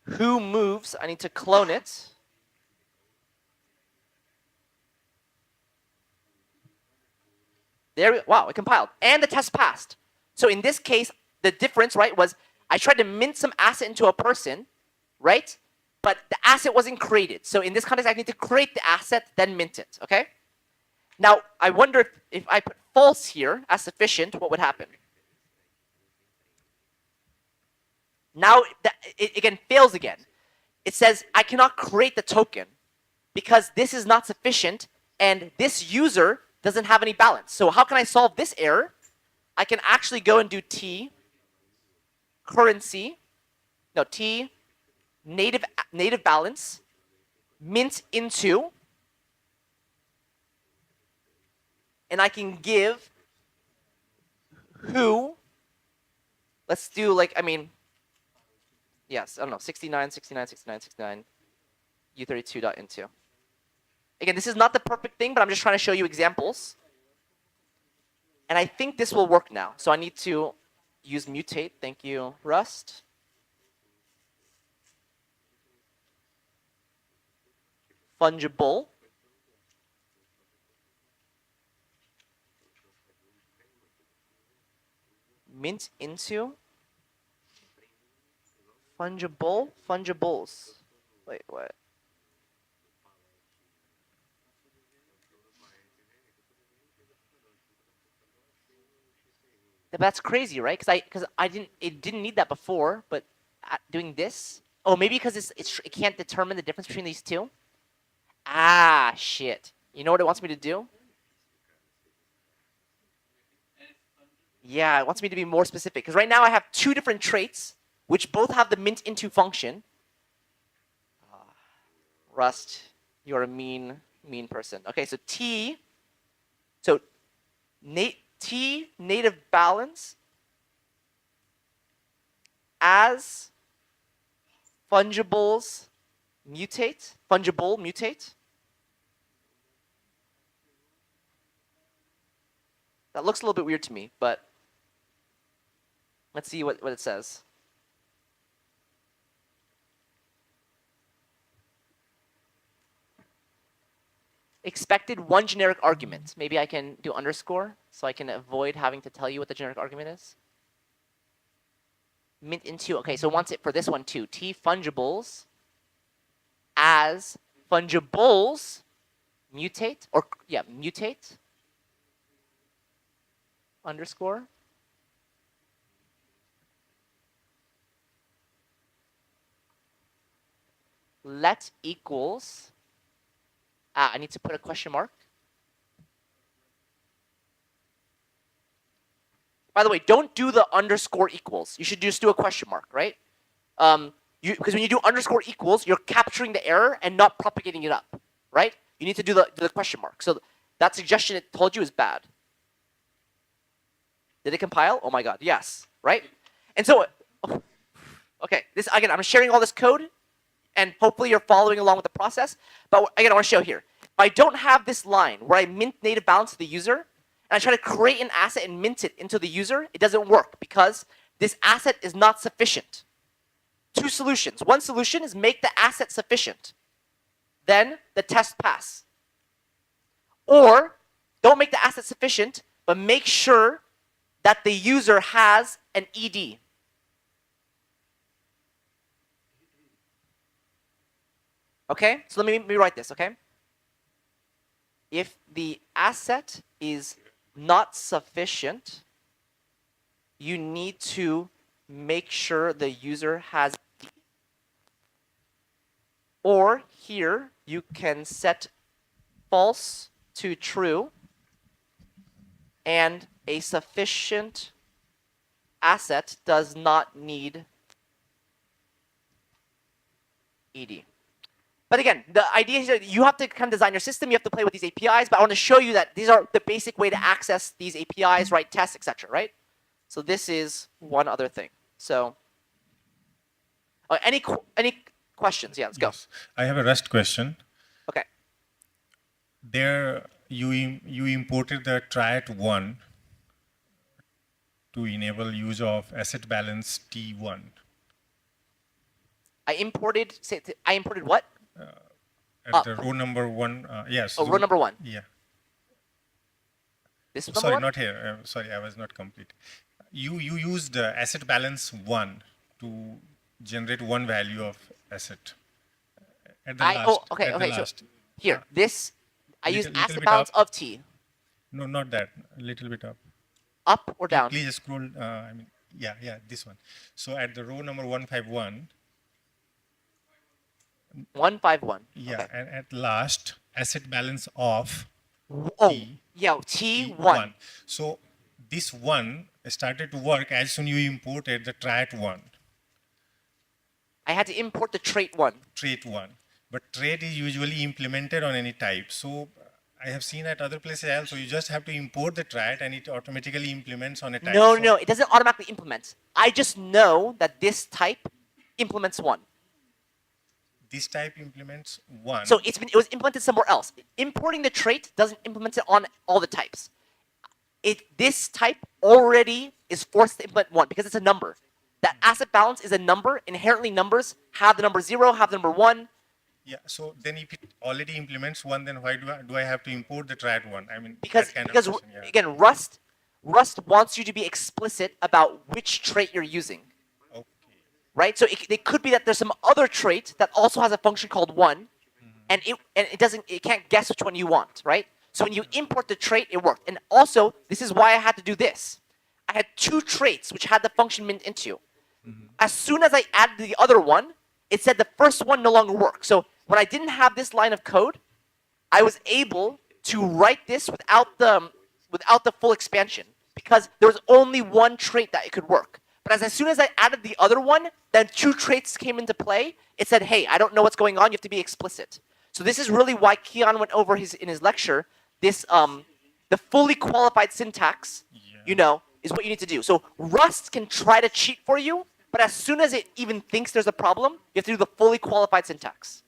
Who moves? I need to clone it. There we, wow, it compiled. And the test passed. So in this case, the difference, right, was I tried to mint some asset into a person, right? But the asset wasn't created. So in this context, I need to create the asset, then mint it, okay? Now, I wonder if I put false here as sufficient, what would happen? Now, it again fails again. It says, I cannot create the token because this is not sufficient and this user doesn't have any balance. So how can I solve this error? I can actually go and do T currency, no, T native balance, mint into, and I can give who, let's do like, I mean, yes, I don't know, 69, 69, 69, 69, u32.into. Again, this is not the perfect thing, but I'm just trying to show you examples. And I think this will work now. So I need to use mutate. Thank you, Rust. Fungible. Mint into. Fungible. Fungibles. Wait, what? That's crazy, right? Because it didn't need that before, but doing this. Oh, maybe because it can't determine the difference between these two. Ah, shit. You know what it wants me to do? Yeah, it wants me to be more specific. Because right now I have two different traits, which both have the mint into function. Rust, you're a mean person. Okay, so T. So T native balance as fungible mutate. That looks a little bit weird to me, but let's see what it says. Expected one generic argument. Maybe I can do underscore so I can avoid having to tell you what the generic argument is. Mint into, okay, so it wants it for this one too. T fungibles as fungibles mutate, or yeah, mutate underscore. let equals. I need to put a question mark. By the way, don't do the underscore equals. You should just do a question mark, right? Because when you do underscore equals, you're capturing the error and not propagating it up, right? You need to do the question mark. So that suggestion it told you is bad. Did it compile? Oh my god, yes, right? And so, okay, this again, I'm sharing all this code, and hopefully you're following along with the process. But again, I want to show here. If I don't have this line where I mint native balance to the user, and I try to create an asset and mint it into the user, it doesn't work because this asset is not sufficient. Two solutions. One solution is make the asset sufficient. Then the test pass. Or don't make the asset sufficient, but make sure that the user has an ED. Okay, so let me write this, okay? If the asset is not sufficient, you need to make sure the user has ED. Or here, you can set false to true, and a sufficient asset does not need ED. But again, the idea is that you have to kind of design your system, you have to play with these APIs, but I want to show you that these are the basic way to access these APIs, write tests, etc., right? So this is one other thing. So any questions? Yeah, let's go. Yes. I have a Rust question. Okay. There you imported the triad1 to enable use of asset balance T1. I imported what? At the row number 1, yes. Oh, row number 1. Yeah. This number Sorry, 1? not here. Sorry, I was not complete. You used asset balance 1 to generate one value of asset. At the last. Okay, at the okay. last. So here, this I use Little asset bit balance up. of T. No, not that. A little bit up. Up or down? Please scroll. Yeah, this one. So at the row number 151. 151. Yeah, Okay. and at last, asset balance of Oh, T. yeah, T1. So this one started to work as soon you imported the trait1. I had to import the trait1. Trait1. But trait is usually implemented on any type. So I have seen at other places also, you just have to import the trait and it automatically implements on a type. No, it doesn't automatically implement. I just know that this type implements 1. This type implements 1. So it was implemented somewhere else. Importing the trait doesn't implement it on all the types. This type already is forced to implement 1 because it's a number. That asset balance is a number. Inherently, numbers have the number 0, have the number 1. Yeah. So then, if it already implements 1, then why do I have to import the trait1? I mean, Because that kind of question, yeah. again, Rust wants you to be explicit about which trait you're using. Okay. Right? So it could be that there's some other trait that also has a function called 1, and it can't guess which one you want, right? So when you import the trait, it worked. And also, this is why I had to do this. I had 2 traits which had the function mint into. As soon as I added the other one, it said the first one no longer works. So when I didn't have this line of code, I was able to write this without the full expansion because there was only one trait that it could work. But as soon as I added the other one, then 2 traits came into play. It said, hey, I don't know what's going on. You have to be explicit. So this is really why Kian went over in his lecture. This the fully qualified syntax, is what you need to do. So Rust can try to cheat for you, but as soon as it even thinks there's a problem, you have to do the fully qualified syntax.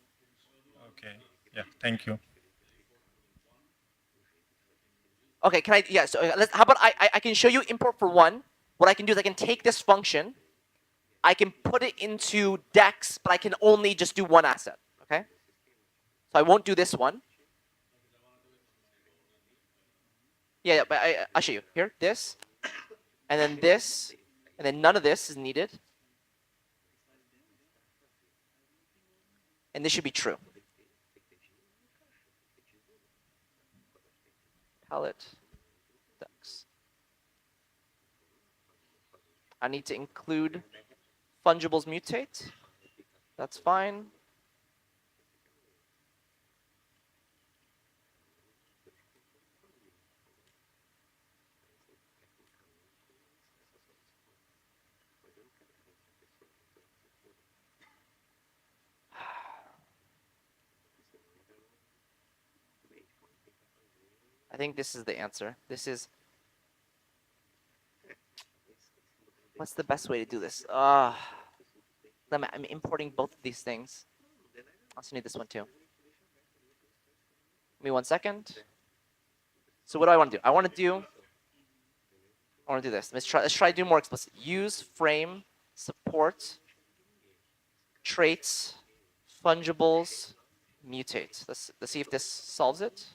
Okay. Yeah. Thank you. Okay. Can I? Yeah. So how about I can show you import for 1. What I can do is I can take this function, I can put it into Dex, but I can only just do 1 asset. Okay. So I won't do this one. Yeah, but I'll show you. Here, this, and then this, and then none of this is needed. And this should be true. Palette, Dex. I need to include fungibles mutate. That's fine. I think this is the answer. This is. What's the best way to do this? I'm importing both of these things. I also need this one too. Give me 1 second. So what do I want to do? I want to do this. Let's try to do more explicit. Use frame support traits fungibles mutate. Let's see if this solves it.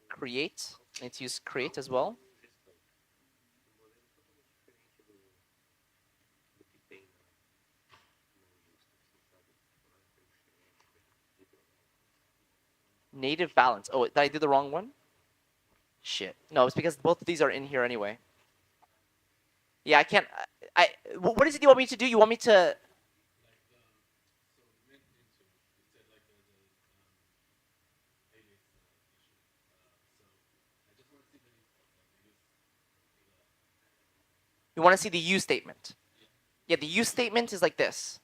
Create. I need to use create as well. Native balance. Oh, did I do the wrong one? Shit. No, it's because both of these are in here anyway. Yeah, I can't. What is it you want me to do? You want me to? You want to see the use statement? Yeah, the use statement is like this.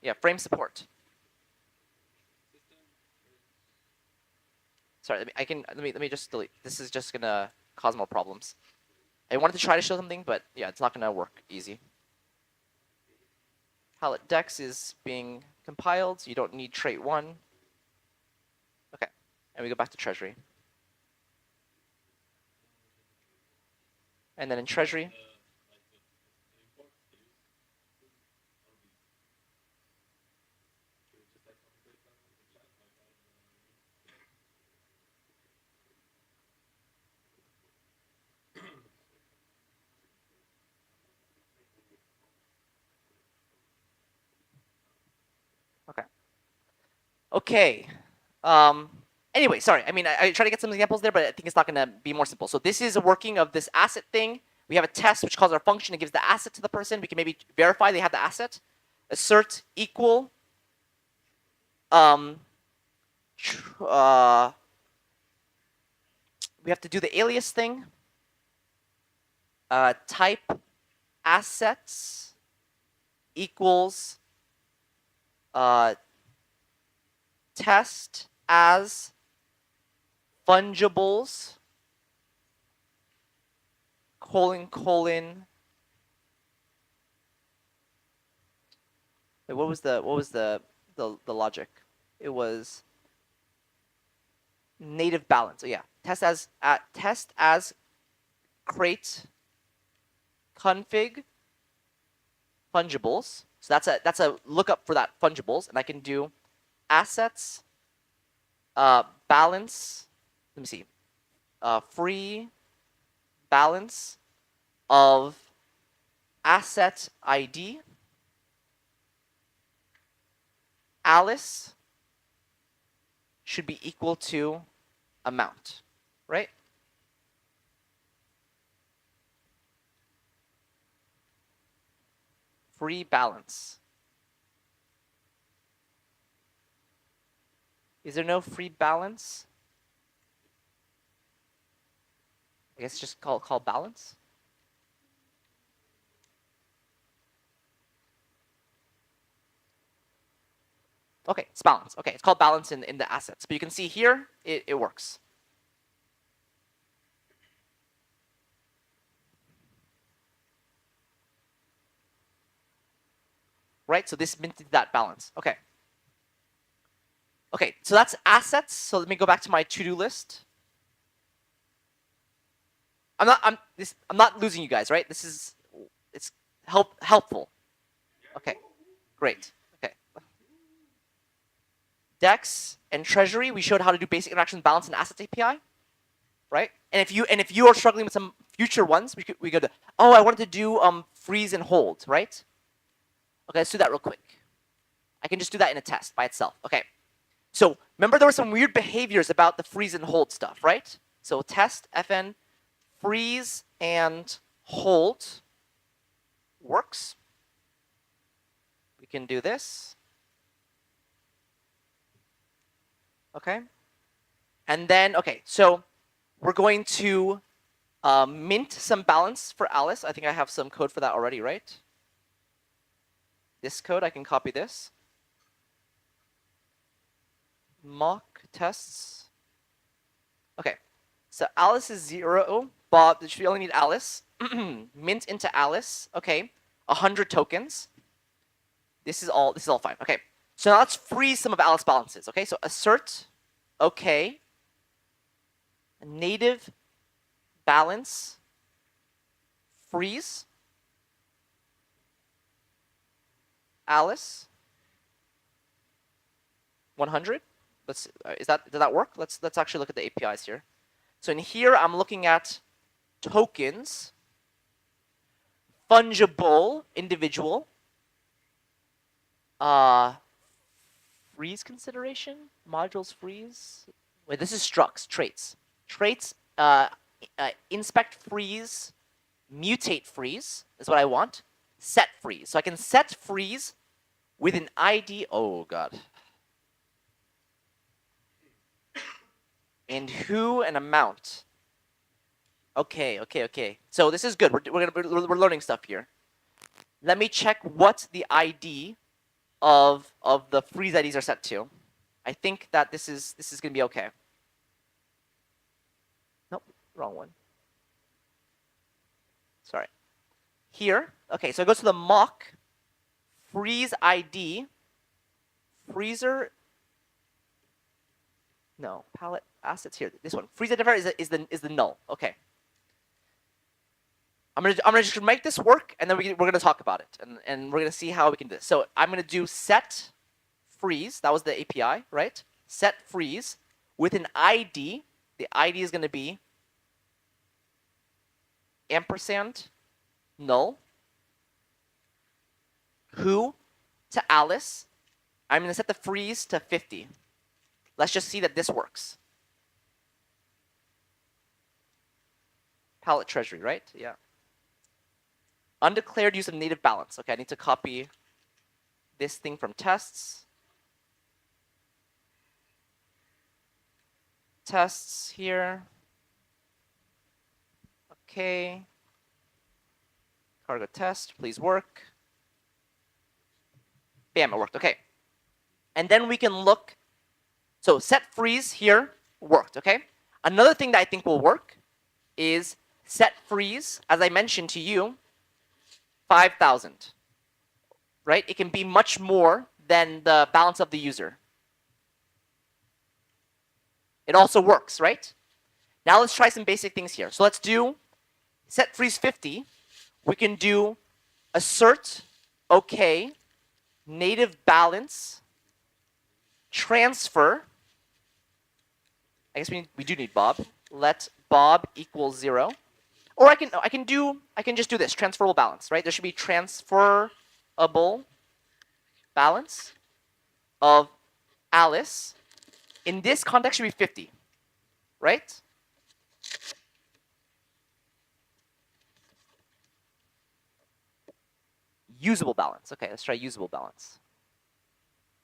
Yeah, frame support. Sorry, let me just delete. This is just gonna cause more problems. I wanted to try to show something, but yeah, it's not gonna work easy. Palette dex is being compiled, so you don't need trait 1. Okay, and we go back to treasury. And then in treasury, okay. Okay. Anyway, sorry. I mean, I try to get some examples there, but I think it's not going to be more simple. So this is a working of this asset thing. We have a test which calls our function. It gives the asset to the person. We can maybe verify they have the asset. Assert equal. We have to do the alias thing. Type assets equals test as fungibles colon. Wait, what was the logic? It was native balance. Oh yeah, test as crate config fungibles. So that's a lookup for that fungibles, and I can do assets balance. Let me see. Free balance of asset ID Alice should be equal to amount, right? Free balance. Is there no free balance? I guess just call balance. Okay, it's balance. Okay, it's called balance in the assets. But you can see here, it works. Right, so this minted that balance. Okay. Okay, so that's assets. So let me go back to my to-do list. I'm not losing you guys, right? It's helpful. Okay, great. Okay. Dex and treasury, we showed how to do basic interaction balance and assets API, right? And if you are struggling with some future ones, we go to I wanted to do freeze and hold, right? Okay, let's do that real quick. I can just do that in a test by itself. Okay. So remember there were some weird behaviors about the freeze and hold stuff, right? So test fn freeze and hold works. We can do this. Okay. And then, okay, so we're going to mint some balance for Alice. I think I have some code for that already, right? This code, I can copy this. Mock tests. Okay, so Alice is 0. Bob, we only need Alice. Mint into Alice. Okay, 100 tokens. This is all fine. Okay, so now let's freeze some of Alice balances. Okay, so assert. Okay. Native balance. Freeze. Alice. 100. Let's. Did that work? Let's actually look at the APIs here. So in here, I'm looking at tokens, fungible, individual, freeze consideration, modules freeze. Wait, this is structs, traits. Traits, inspect freeze, mutate freeze is what I want. Set freeze. So I can set freeze with an ID. Oh, God. And who and amount. Okay. So this is good. We're learning stuff here. Let me check what the ID of the freeze IDs are set to. I think that this is gonna be okay. Nope, wrong one. Sorry. Here, okay, so it goes to the mock freeze ID. Freezer. No, palette assets here. This one. Freeze identifier is the null. Okay. I'm gonna just make this work, and then we're gonna talk about it, and we're gonna see how we can do this. So I'm gonna do set freeze. That was the API, right? Set freeze with an ID. The ID is gonna be ampersand null. Who to Alice. I'm gonna set the freeze to 50. Let's just see that this works. Palette treasury, right? Yeah. Undeclared use of native balance. Okay, I need to copy this thing from tests. Tests here. Okay. Cargo test, please work. Bam, it worked. Okay. And then we can look. So set freeze here worked, okay? Another thing that I think will work is set freeze, as I mentioned to you, 5,000, right? It can be much more than the balance of the user. It also works, right? Now let's try some basic things here. So let's do set freeze 50. We can do assert, okay, native balance, transfer. I guess we do need Bob. Let Bob equal 0. Or I can just do this, transferable balance, right? There should be transferable balance of Alice. In this context should be 50, right? Usable balance. Okay, let's try usable balance.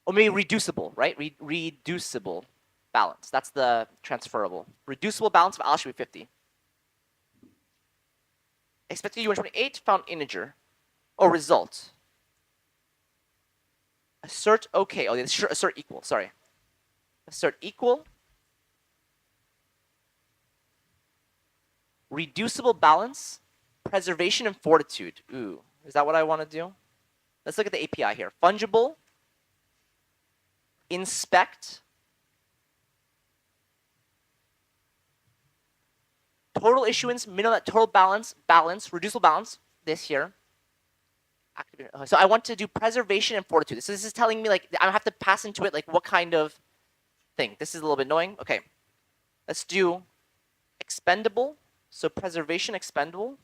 Or maybe reducible, right? Reducible balance. That's the transferable. Reducible balance of Alice should be 50. Expected U128, found integer. Or result. Assert okay. Oh, assert equal, sorry. Assert equal. Reducible balance, preservation and fortitude. Ooh, is that what I want to do? Let's look at the API here. Fungible, inspect, total issuance, minimum total balance, reducible balance, this here. So I want to do preservation and fortitude. So this is telling me like I have to pass into it like what kind of thing. This is a little bit annoying. Okay, let's do expendable. So preservation expendable.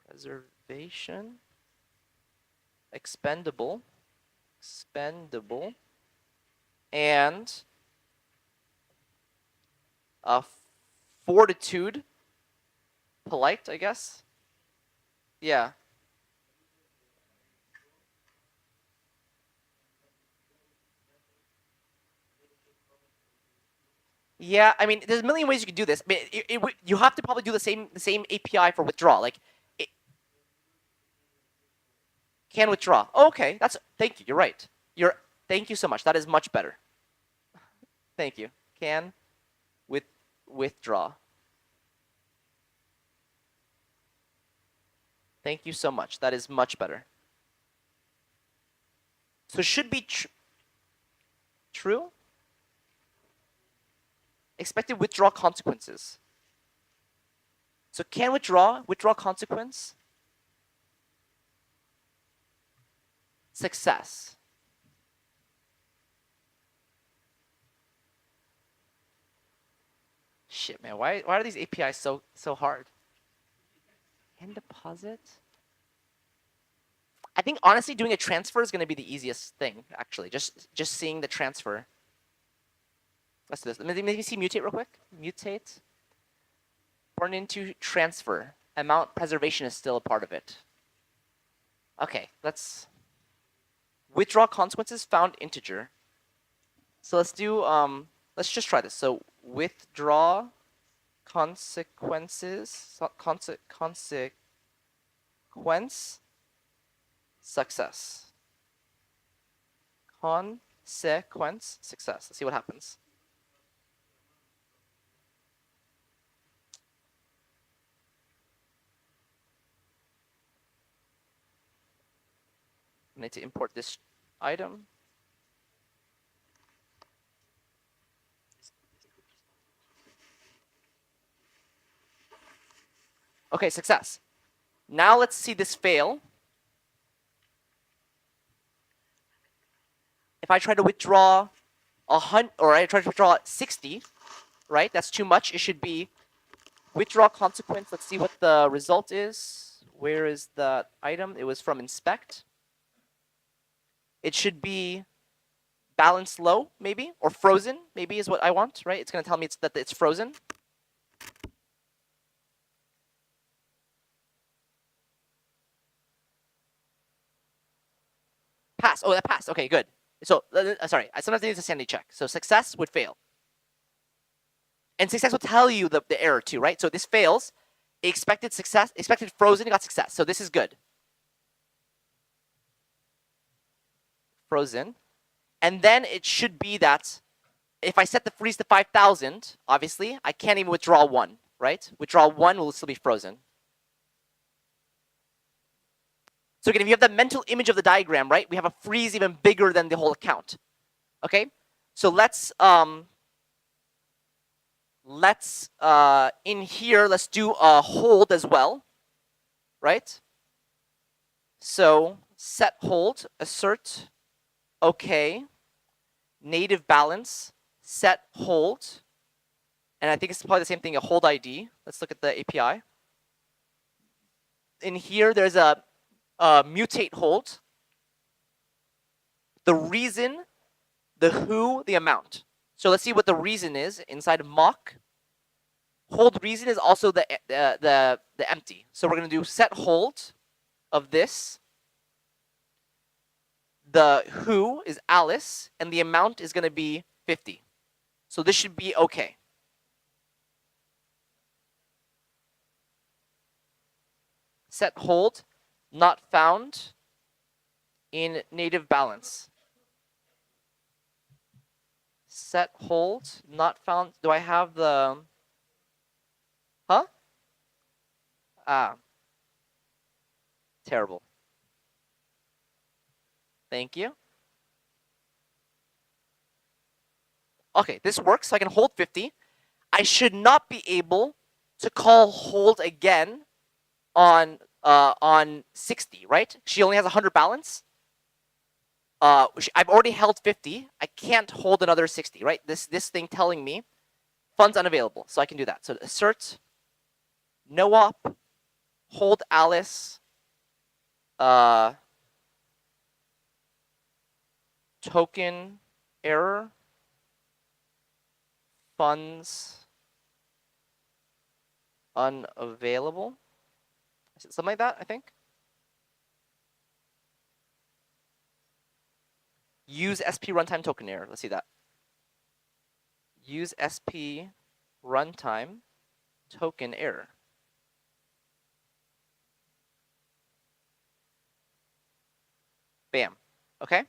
Preservation expendable. And fortitude. Polite, I guess. Yeah. Yeah, I mean, there's a million ways you could do this. I mean, you have to probably do the same API for withdraw. Like, it can withdraw. Oh, okay, thank you. You're right. Thank you so much. That is much better. Thank you. Can withdraw. Thank you so much. That is much better. So it should be true. Expected withdrawal consequences. So can withdraw consequence, success. Shit, man, why are these APIs so hard? Can deposit. I think honestly doing a transfer is going to be the easiest thing, actually. Just seeing the transfer. Let's do this. Let me see mutate real quick. Mutate. Born into transfer. Amount preservation is still a part of it. Okay, let's withdraw consequences found integer. So let's do let's just try this. So withdraw consequences consequence success. Consequence success. Let's see what happens. I need to import this item. Okay, success. Now let's see this fail. If I try to withdraw 100, or I try to withdraw 60, right? That's too much. It should be withdraw consequence. Let's see what the result is. Where is that item? It was from inspect. It should be balance low, maybe, or frozen, maybe is what I want, right? It's going to tell me that it's frozen. Pass. Oh, that passed. Okay, good. So, sorry, sometimes I need a sanity check. So success would fail. And success will tell you the error too, right? So this fails. Expected success, expected frozen, got success. So this is good. Frozen. And then it should be that if I set the freeze to 5,000, obviously, I can't even withdraw 1, right? Withdraw 1 will still be frozen. So again, if you have the mental image of the diagram, right, we have a freeze even bigger than the whole account. Okay? So let's in here, let's do a hold as well, right? So set hold, assert, okay, native balance, set hold, and I think it's probably the same thing, a hold ID. Let's look at the API. In here, there's a mutate hold, the reason, the who, the amount. So let's see what the reason is inside of mock. Hold reason is also the empty. So we're going to do set hold of this. The who is Alice, and the amount is going to be 50. So this should be okay. Set hold, not found in native balance. Set hold, not found. Do I have the... Huh? Ah. Terrible. Thank you. Okay, this works. So I can hold 50. I should not be able to call hold again on 60, right? She only has 100 balance. I've already held 50. I can't hold another 60, right? This thing telling me funds unavailable. So I can do that. So assert no op, hold Alice, token error, funds unavailable. Something like that, I think. Use SP runtime token error. Let's see that. use SP runtime token error. Bam. Okay?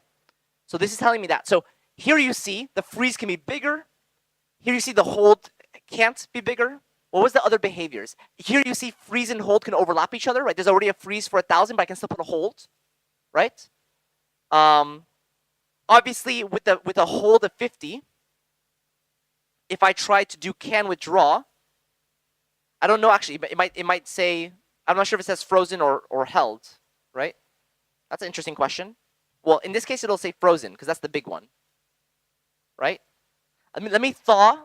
So this is telling me that. So here you see the freeze can be bigger. Here you see the hold can't be bigger. What was the other behaviors? Here you see freeze and hold can overlap each other, right? There's already a freeze for 1,000, but I can still put a hold, right? Obviously, with a hold of 50, if I try to do can withdraw, I don't know actually, but it might say, I'm not sure if it says frozen or held, right? That's an interesting question. Well, in this case, it'll say frozen because that's the big one, right? I mean, let me thaw.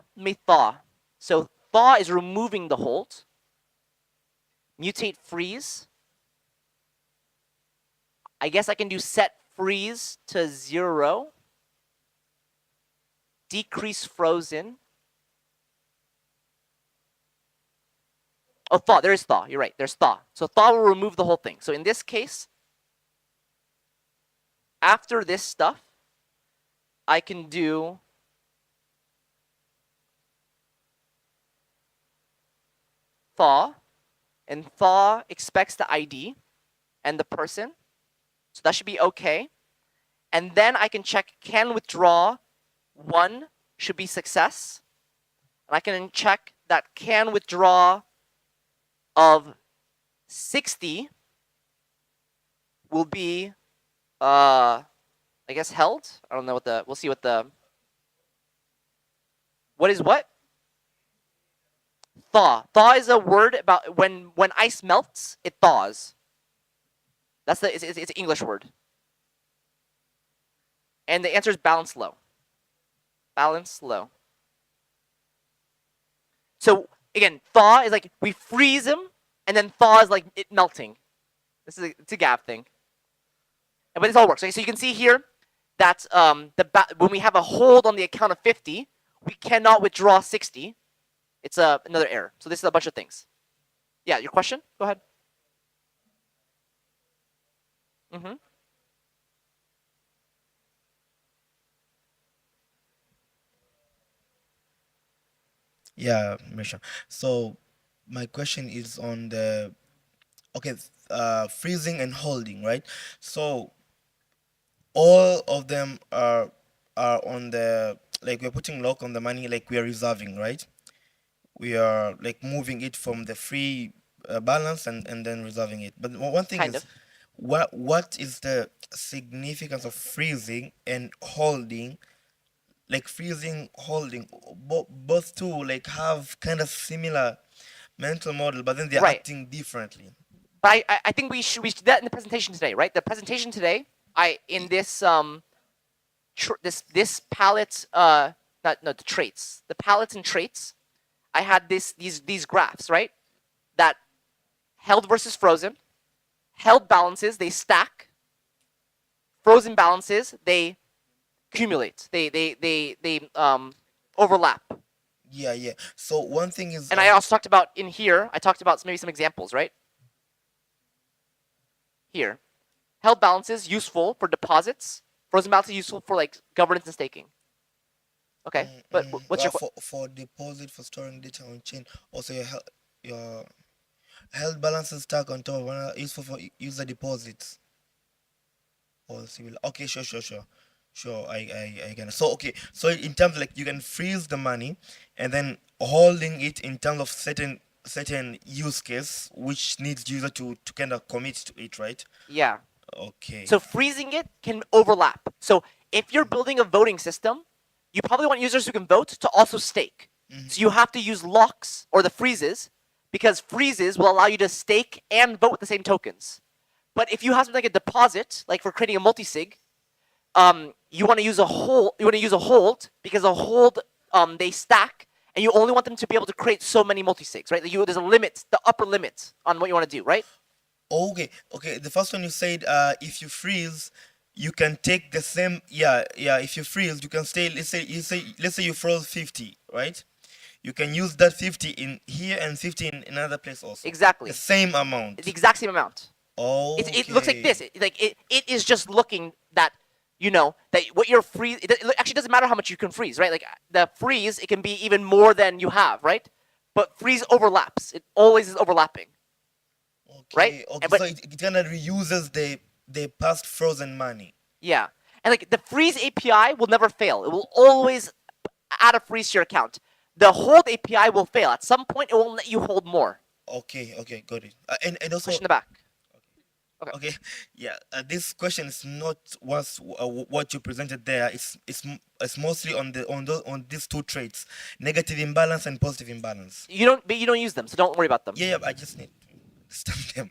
So thaw is removing the hold. Mutate freeze. I guess I can do set freeze to 0. Decrease frozen. Oh, thaw. There is thaw. You're right. There's thaw. So thaw will remove the whole thing. So in this case, after this stuff, I can do thaw, and thaw expects the ID and the person. So that should be okay. And then I can check can withdraw 1 should be success. And I can check that can withdraw of 60 will be I guess held. I don't know what we'll see what is what? Thaw. Thaw is a word about when ice melts, it thaws. That's it's an English word. And the answer is balance low. Balance low. So again, thaw is like we freeze them, and then thaw is like it melting. It's a Gav thing. But this all works. Okay? So you can see here that when we have a hold on the account of 50, we cannot withdraw 60. It's another error. So this is a bunch of things. Yeah, your question? Go ahead. Mm-hmm. Yeah, Misha. So my question is on the freezing and holding, right? So all of them are on the like we're putting lock on the money, like we are reserving, right? We are like moving it from the free balance and then reserving it. But one thing Kind is, of. what is the significance of freezing and holding? Like freezing, holding, both two like have kind of similar mental model, but then they're Right. acting differently. But I think we should do that in the presentation today, right? The presentation today, in this this palette the traits, the palettes and traits, I had these graphs, right? That held versus frozen, held balances they stack, frozen balances they accumulate, they overlap. Yeah. So one thing is, And I also talked about in here, I talked about maybe some examples, right? Here, held balances useful for deposits, frozen balances useful for like governance and staking. Okay, but what's your for deposit, for storing data on chain, also your held balances stack on top of one another, useful for user deposits or similar. Okay, sure. I can. So okay, so in terms of like you can freeze the money and then holding it in terms of certain use case which needs user to kind of commit to it, right? Yeah. Okay. So freezing it can overlap. So if you're building a voting system, you probably want users who can vote to also stake. So you have to use locks or the freezes because freezes will allow you to stake and vote with the same tokens. But if you have something like a deposit, like for creating a multi-sig, you want to use a hold. You want to use a hold because a hold they stack, and you only want them to be able to create so many multi-sigs, right? There's a limit, the upper limit on what you want to do, right? Okay. The first one you said, if you freeze, you can take the same. Yeah. If you freeze, you can stay. Let's say you froze 50, right? You can use that 50 in here and 50 in another place also. Exactly. The same amount. The exact same amount. Oh. It looks like this. It is just looking that you know, that what your freeze, it actually doesn't matter how much you can freeze, right? Like the freeze, it can be even more than you have, right? But freeze overlaps. It always is overlapping, right? Okay, okay. And, but So it kind of reuses the past frozen money. yeah, and like the freeze API will never fail. It will always add a freeze to your account. The hold API will fail. At some point, it won't let you hold more. Okay, okay, got it. And also, Question in the back. okay, yeah. This question is not what you presented there. It's mostly on these two traits: negative imbalance and positive imbalance. But you don't use them, so don't worry about them. Yeah, I just need to understand them.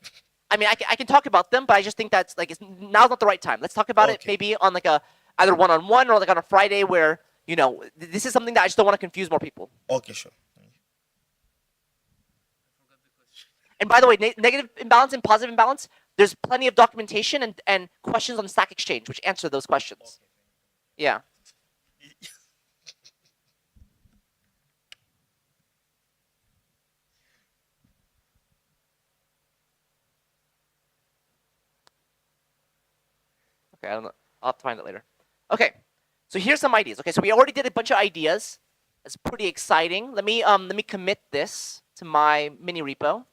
I mean, I can talk about them, but I just think that's like now's not the right time. Let's talk about it Okay. maybe on like a either one-on-one or like on a Friday where this is something that I just don't want to confuse more people. Okay, sure. And by the way, negative imbalance and positive imbalance, there's plenty of documentation and questions on Stack Exchange which answer those questions. Yeah. Okay, I don't know. I'll have to find it later. Okay, so here's some ideas. Okay, so we already did a bunch of ideas. That's pretty exciting. Let me commit this to my mini repo.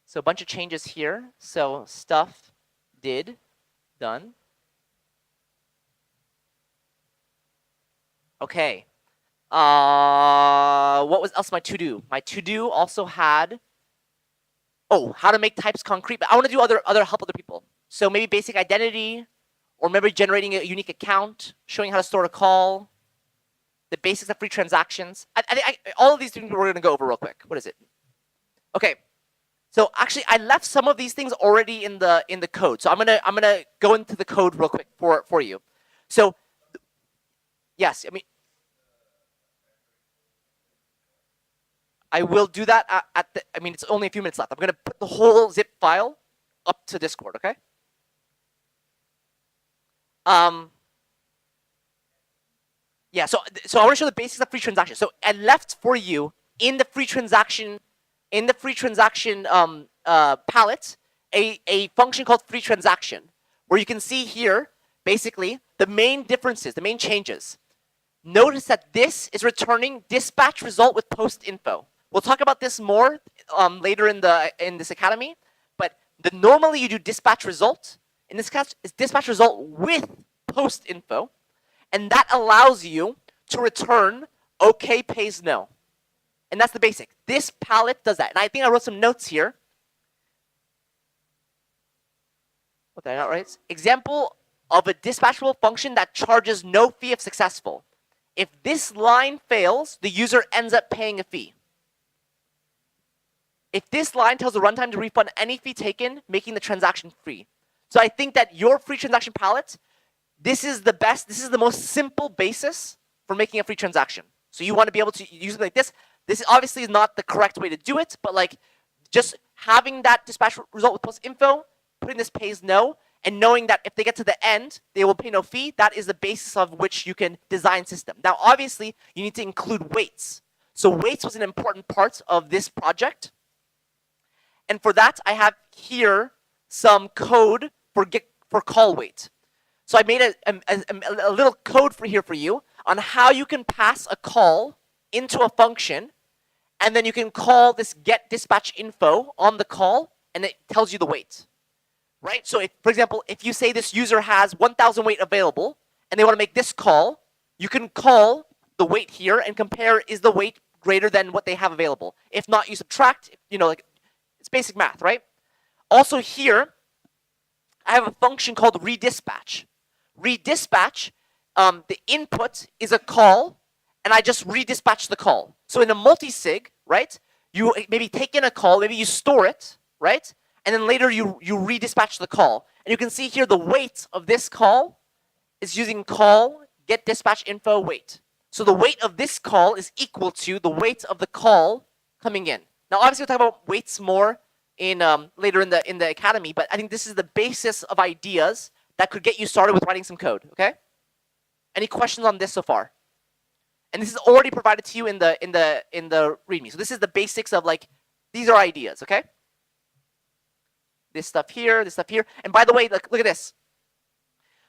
So a bunch of changes here. So stuff did done. Okay. What was else my to do? My to do also had how to make types concrete, but I want to do help other people. So maybe basic identity, or maybe generating a unique account, showing how to store a call, the basics of free transactions. All of these things we're going to go over real quick. What is it? Okay. So actually, I left some of these things already in the code. So I'm gonna go into the code real quick for you. So yes, I will do that it's only a few minutes left. I'm gonna put the whole zip file up to Discord. Okay. Yeah. So I want to show the basics of free transaction. So I left for you in the free transaction palette a function called free transaction, where you can see here basically the main differences, the main changes. Notice that this is returning dispatch result with post info. We'll talk about this more later in this academy, but normally you do dispatch result. In this case, it's dispatch result with post info, and that allows you to return OK pays no. And that's the basic. This palette does that. And I think I wrote some notes here. What did I not write? Example of a dispatchable function that charges no fee if successful. If this line fails, the user ends up paying a fee. If this line tells the runtime to refund any fee taken, making the transaction free. So I think that your free transaction palette, this is the best, this is the most simple basis for making a free transaction. So you want to be able to use it like this. This obviously is not the correct way to do it, but like just having that dispatch result with post info, putting this pays no, and knowing that if they get to the end, they will pay no fee, that is the basis of which you can design system. Now, obviously, you need to include weights. So weights was an important part of this project. And for that, I have here some code for call weight. So I made a little code for you on how you can pass a call into a function, and then you can call this get dispatch info on the call, and it tells you the weight. Right? So if, for example, if you say this user has 1,000 weight available, and they want to make this call, you can call the weight here and compare, is the weight greater than what they have available? If not, you subtract, like it's basic math, right? Also here, I have a function called redispatch. Redispatch, the input is a call, and I just redispatch the call. So in a multi-sig, right, you maybe take in a call, maybe you store it, right? And then later you redispatch the call. And you can see here the weight of this call is using call get dispatch info weight. So the weight of this call is equal to the weight of the call coming in. Now obviously we'll talk about weights more in later in the academy, but I think this is the basis of ideas that could get you started with writing some code, okay? Any questions on this so far? And this is already provided to you in the README. So this is the basics of like, these are ideas, okay? this stuff here, this stuff here. And by the way, look at this.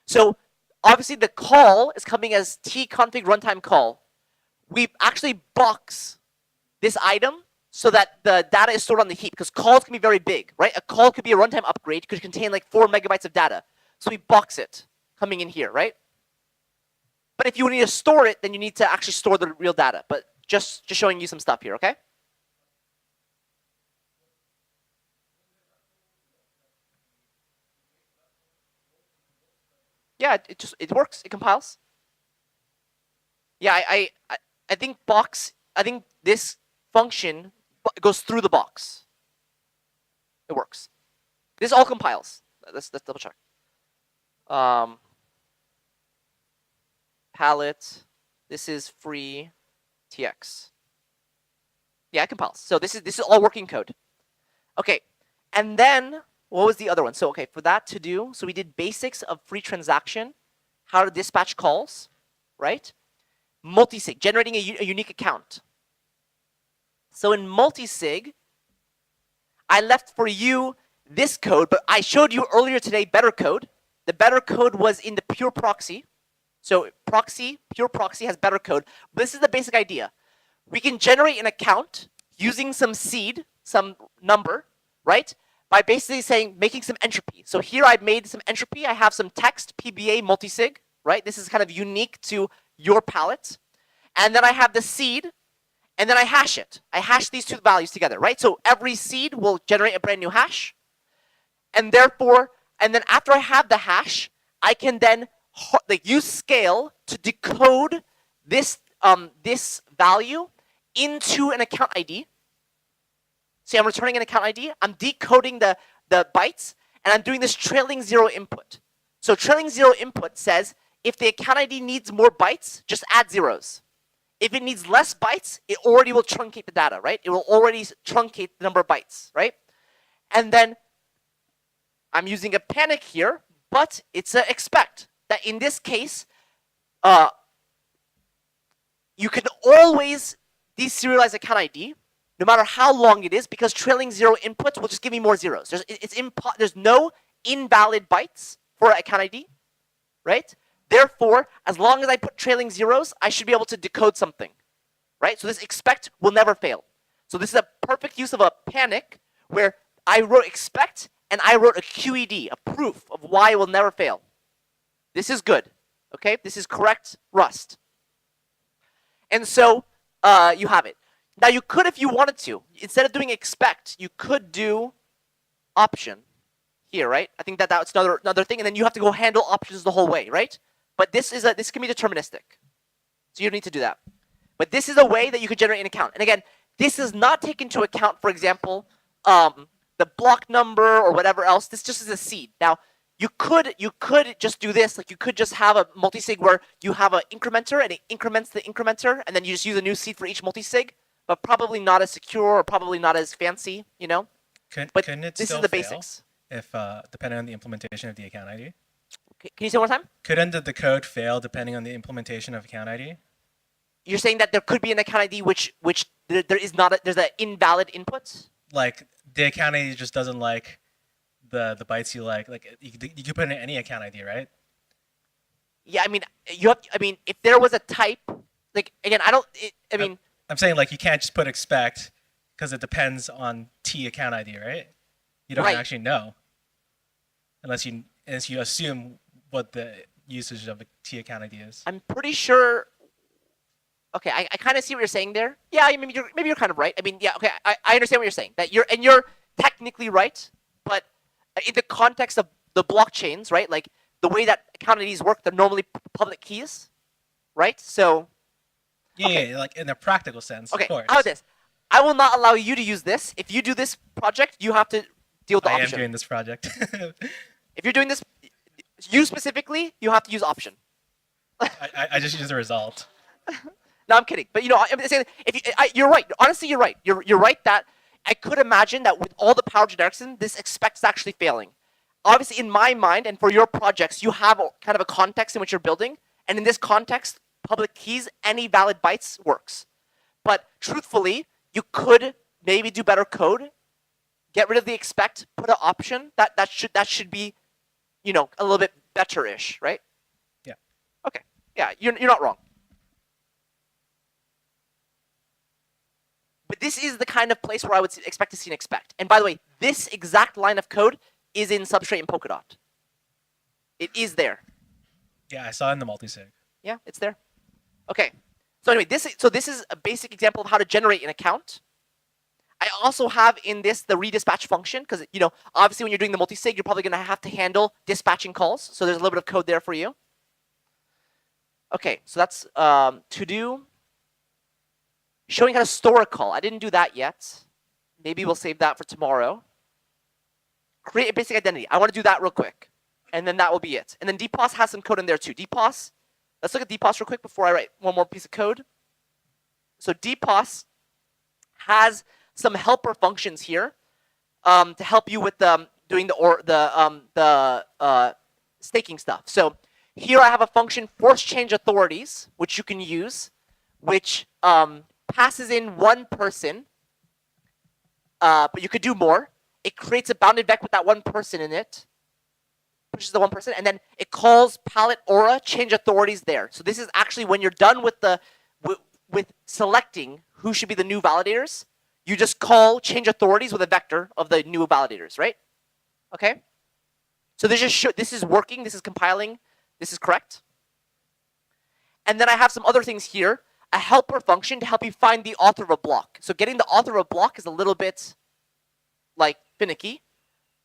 So obviously the call is coming as tconfig runtime call. We actually box this item so that the data is stored on the heap, because calls can be very big, right? A call could be a runtime upgrade, could contain like 4 megabytes of data. So we box it coming in here, right? But if you need to store it, then you need to actually store the real data. But just showing you some stuff here, okay? Yeah, it works. It compiles. Yeah, I think box. I think this function goes through the box. It works. This all compiles. Let's double check. Palette. This is free TX. Yeah, it compiles. So this is all working code. Okay, and then what was the other one? So okay, for that to do, so we did basics of free transaction, how to dispatch calls, right? Multisig, generating a unique account. So in multisig, I left for you this code, but I showed you earlier today better code. The better code was in the pure proxy. So proxy, pure proxy has better code. But this is the basic idea. We can generate an account using some seed, some number, right? By basically saying, making some entropy. So here I've made some entropy. I have some text, PBA, multisig, right? This is kind of unique to your palette. And then I have the seed, and then I hash it. I hash these two values together, right? So every seed will generate a brand new hash. And therefore, and then after I have the hash, I can then use scale to decode this, this value into an account ID. See, I'm returning an account ID. I'm decoding the bytes, and I'm doing this trailing zero input. So trailing zero input says, if the account ID needs more bytes, just add zeros. If it needs less bytes, it already will truncate the data, right? It will already truncate the number of bytes, right? And then I'm using a panic here, but it's a expect that in this case, you can always deserialize account ID, no matter how long it is, because trailing zero inputs will just give me more zeros. There's no invalid bytes for account ID, right? Therefore, as long as I put trailing zeros, I should be able to decode something, right? So this expect will never fail. So this is a perfect use of a panic where I wrote expect and I wrote a QED, a proof of why it will never fail. This is good, okay? This is correct Rust. And so you have it. Now you could, if you wanted to, instead of doing expect, you could do option here, right? I think that's another thing, and then you have to go handle options the whole way, right? But this can be deterministic, so you don't need to do that. But this is a way that you could generate an account. And again, this does not take into account, for example, the block number or whatever else. This just is a seed. Now you could just do this, like you could just have a multisig where you have an incrementer and it increments the incrementer, and then you just use a new seed for each multisig. But probably not as secure or probably not as fancy, you know. But Couldn't it this still is the fail basics. if depending on the implementation of the account ID? Can you say one more time? Couldn't the code fail depending on the implementation of account ID? You're saying that there could be an account ID which there is not there's an invalid input. Like the account ID just doesn't like the bytes you like. Like you could put in any account ID, right? Yeah, I mean if there was a type, like again, I'm saying like you can't just put expect because it depends on T account ID, right? You don't Right. actually know unless you assume what the usage of a T account ID is. I'm pretty sure. Okay, I kind of see what you're saying there. Yeah, maybe you're kind of right. I mean, yeah, okay, I understand what you're saying. That you're technically right, but in the context of the blockchains, right? Like the way that account IDs work, they're normally public keys, right? So. Yeah, Okay. yeah, like in a practical sense, Okay, of course. how about this? I will not allow you to use this. If you do this project, you have to deal with the I am option. doing this project. If you're doing this, you specifically, you have to use option. I just use the result. No, I'm kidding. But I'm saying you're right. Honestly, you're right. You're right that I could imagine that with all the power genericson, this expects actually failing. Obviously, in my mind and for your projects, you have kind of a context in which you're building, and in this context, public keys, any valid bytes works. But truthfully, you could maybe do better code get rid of the expect, put an option. That should be, a little bit better-ish, right? Yeah. Okay. Yeah, you're not wrong. But this is the kind of place where I would expect to see an expect. And by the way, this exact line of code is in Substrate and Polkadot. It is there. Yeah, I saw it in the multisig. Yeah, it's there. Okay. So anyway, this is a basic example of how to generate an account. I also have in this the redispatch function because obviously when you're doing the multisig, you're probably going to have to handle dispatching calls. So there's a little bit of code there for you. Okay, so that's to do. Showing how to store a call. I didn't do that yet. Maybe we'll save that for tomorrow. Create a basic identity. I want to do that real quick. And then that will be it. And then dpos has some code in there too. Dpos, let's look at dpos real quick before I write one more piece of code. So dpos has some helper functions here to help you with doing the staking stuff. So here I have a function force change authorities, which you can use, which passes in one person, but you could do more. It creates a bounded vec with that one person in it, pushes the one person, and then it calls palette aura change authorities there. So this is actually when you're done with with selecting who should be the new validators, you just call change authorities with a vector of the new validators, right? Okay. So this is working. This is compiling. This is correct. And then I have some other things here. A helper function to help you find the author of a block. So getting the author of a block is a little bit finicky.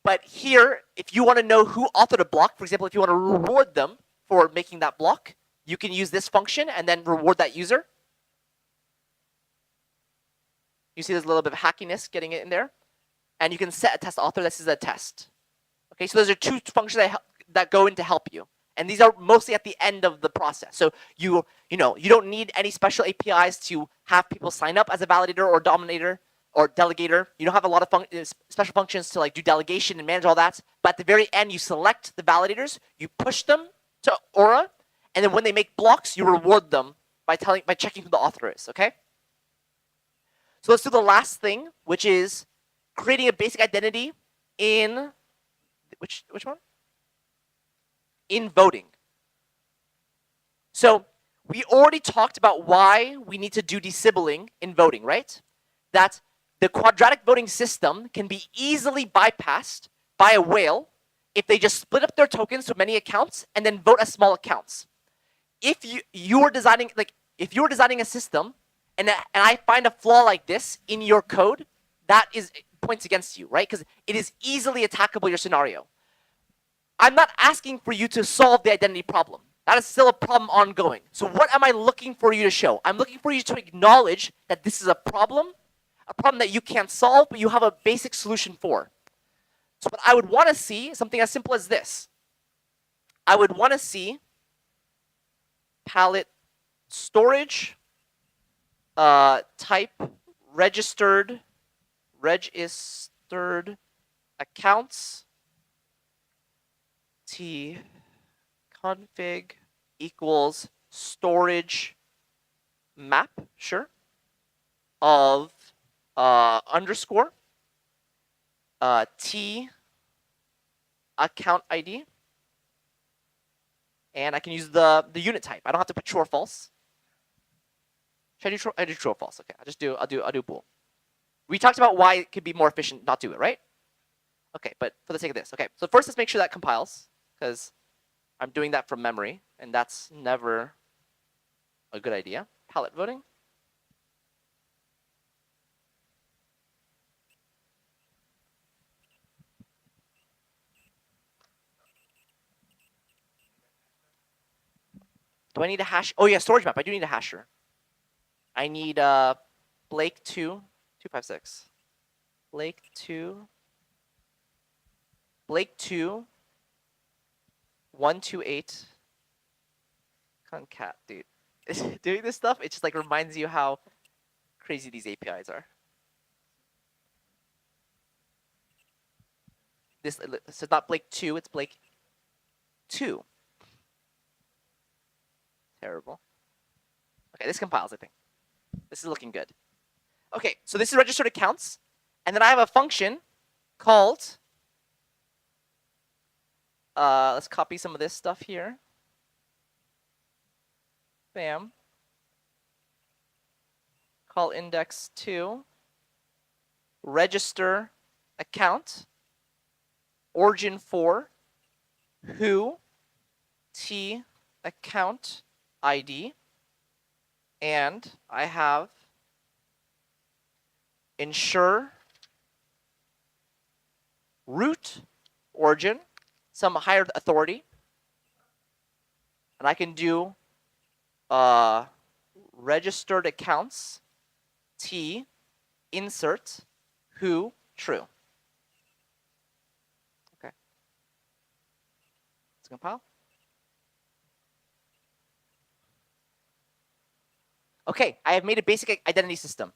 But here, if you want to know who authored a block, for example, if you want to reward them for making that block, you can use this function and then reward that user. You see there's a little bit of hackiness getting it in there. And you can set a test author. This is a test. Okay, so those are two functions that go in to help you. And these are mostly at the end of the process. So you don't need any special APIs to have people sign up as a validator or dominator or delegator. You don't have a lot of special functions to do delegation and manage all that. But at the very end, you select the validators, you push them to Aura, and then when they make blocks, you reward them by checking who the author is. Okay. So let's do the last thing, which is creating a basic identity in which one? In voting. So we already talked about why we need to do desibling in voting, right? That the quadratic voting system can be easily bypassed by a whale if they just split up their tokens to many accounts and then vote as small accounts. If you're designing a system and I find a flaw like this in your code, that points against you, right? Because it is easily attackable, your scenario. I'm not asking for you to solve the identity problem. That is still a problem ongoing. So what am I looking for you to show? I'm looking for you to acknowledge that this is a problem that you can't solve, but you have a basic solution for. So what I would want to see is something as simple as this. I would want to see palette storage, type registered accounts, t config equals storage map, sure, of underscore t account ID, and I can use the unit type. I don't have to put true or false. Should I do true? I do true or false. Okay, I'll do bool. We talked about why it could be more efficient not do it, right? Okay, but for the sake of this, okay. So first, let's make sure that compiles, because I'm doing that from memory, and that's never a good idea. Palette voting. Do I need a hash? Oh yeah, storage map. I do need a hasher. I need Blake 256. Blake 128 concat, dude. Doing this stuff, it just reminds you how crazy these APIs are. This so it's not Blake 2, it's Blake 2. Terrible. Okay, this compiles, I think. This is looking good. Okay, so this is registered accounts. And then I have a function called, let's copy some of this stuff here. Bam. Call index 2, register account, origin 4, who, t account ID, and I have ensure root origin, some higher authority, and I can do registered accounts t insert who true. Okay. Let's compile. Okay, I have made a basic identity system.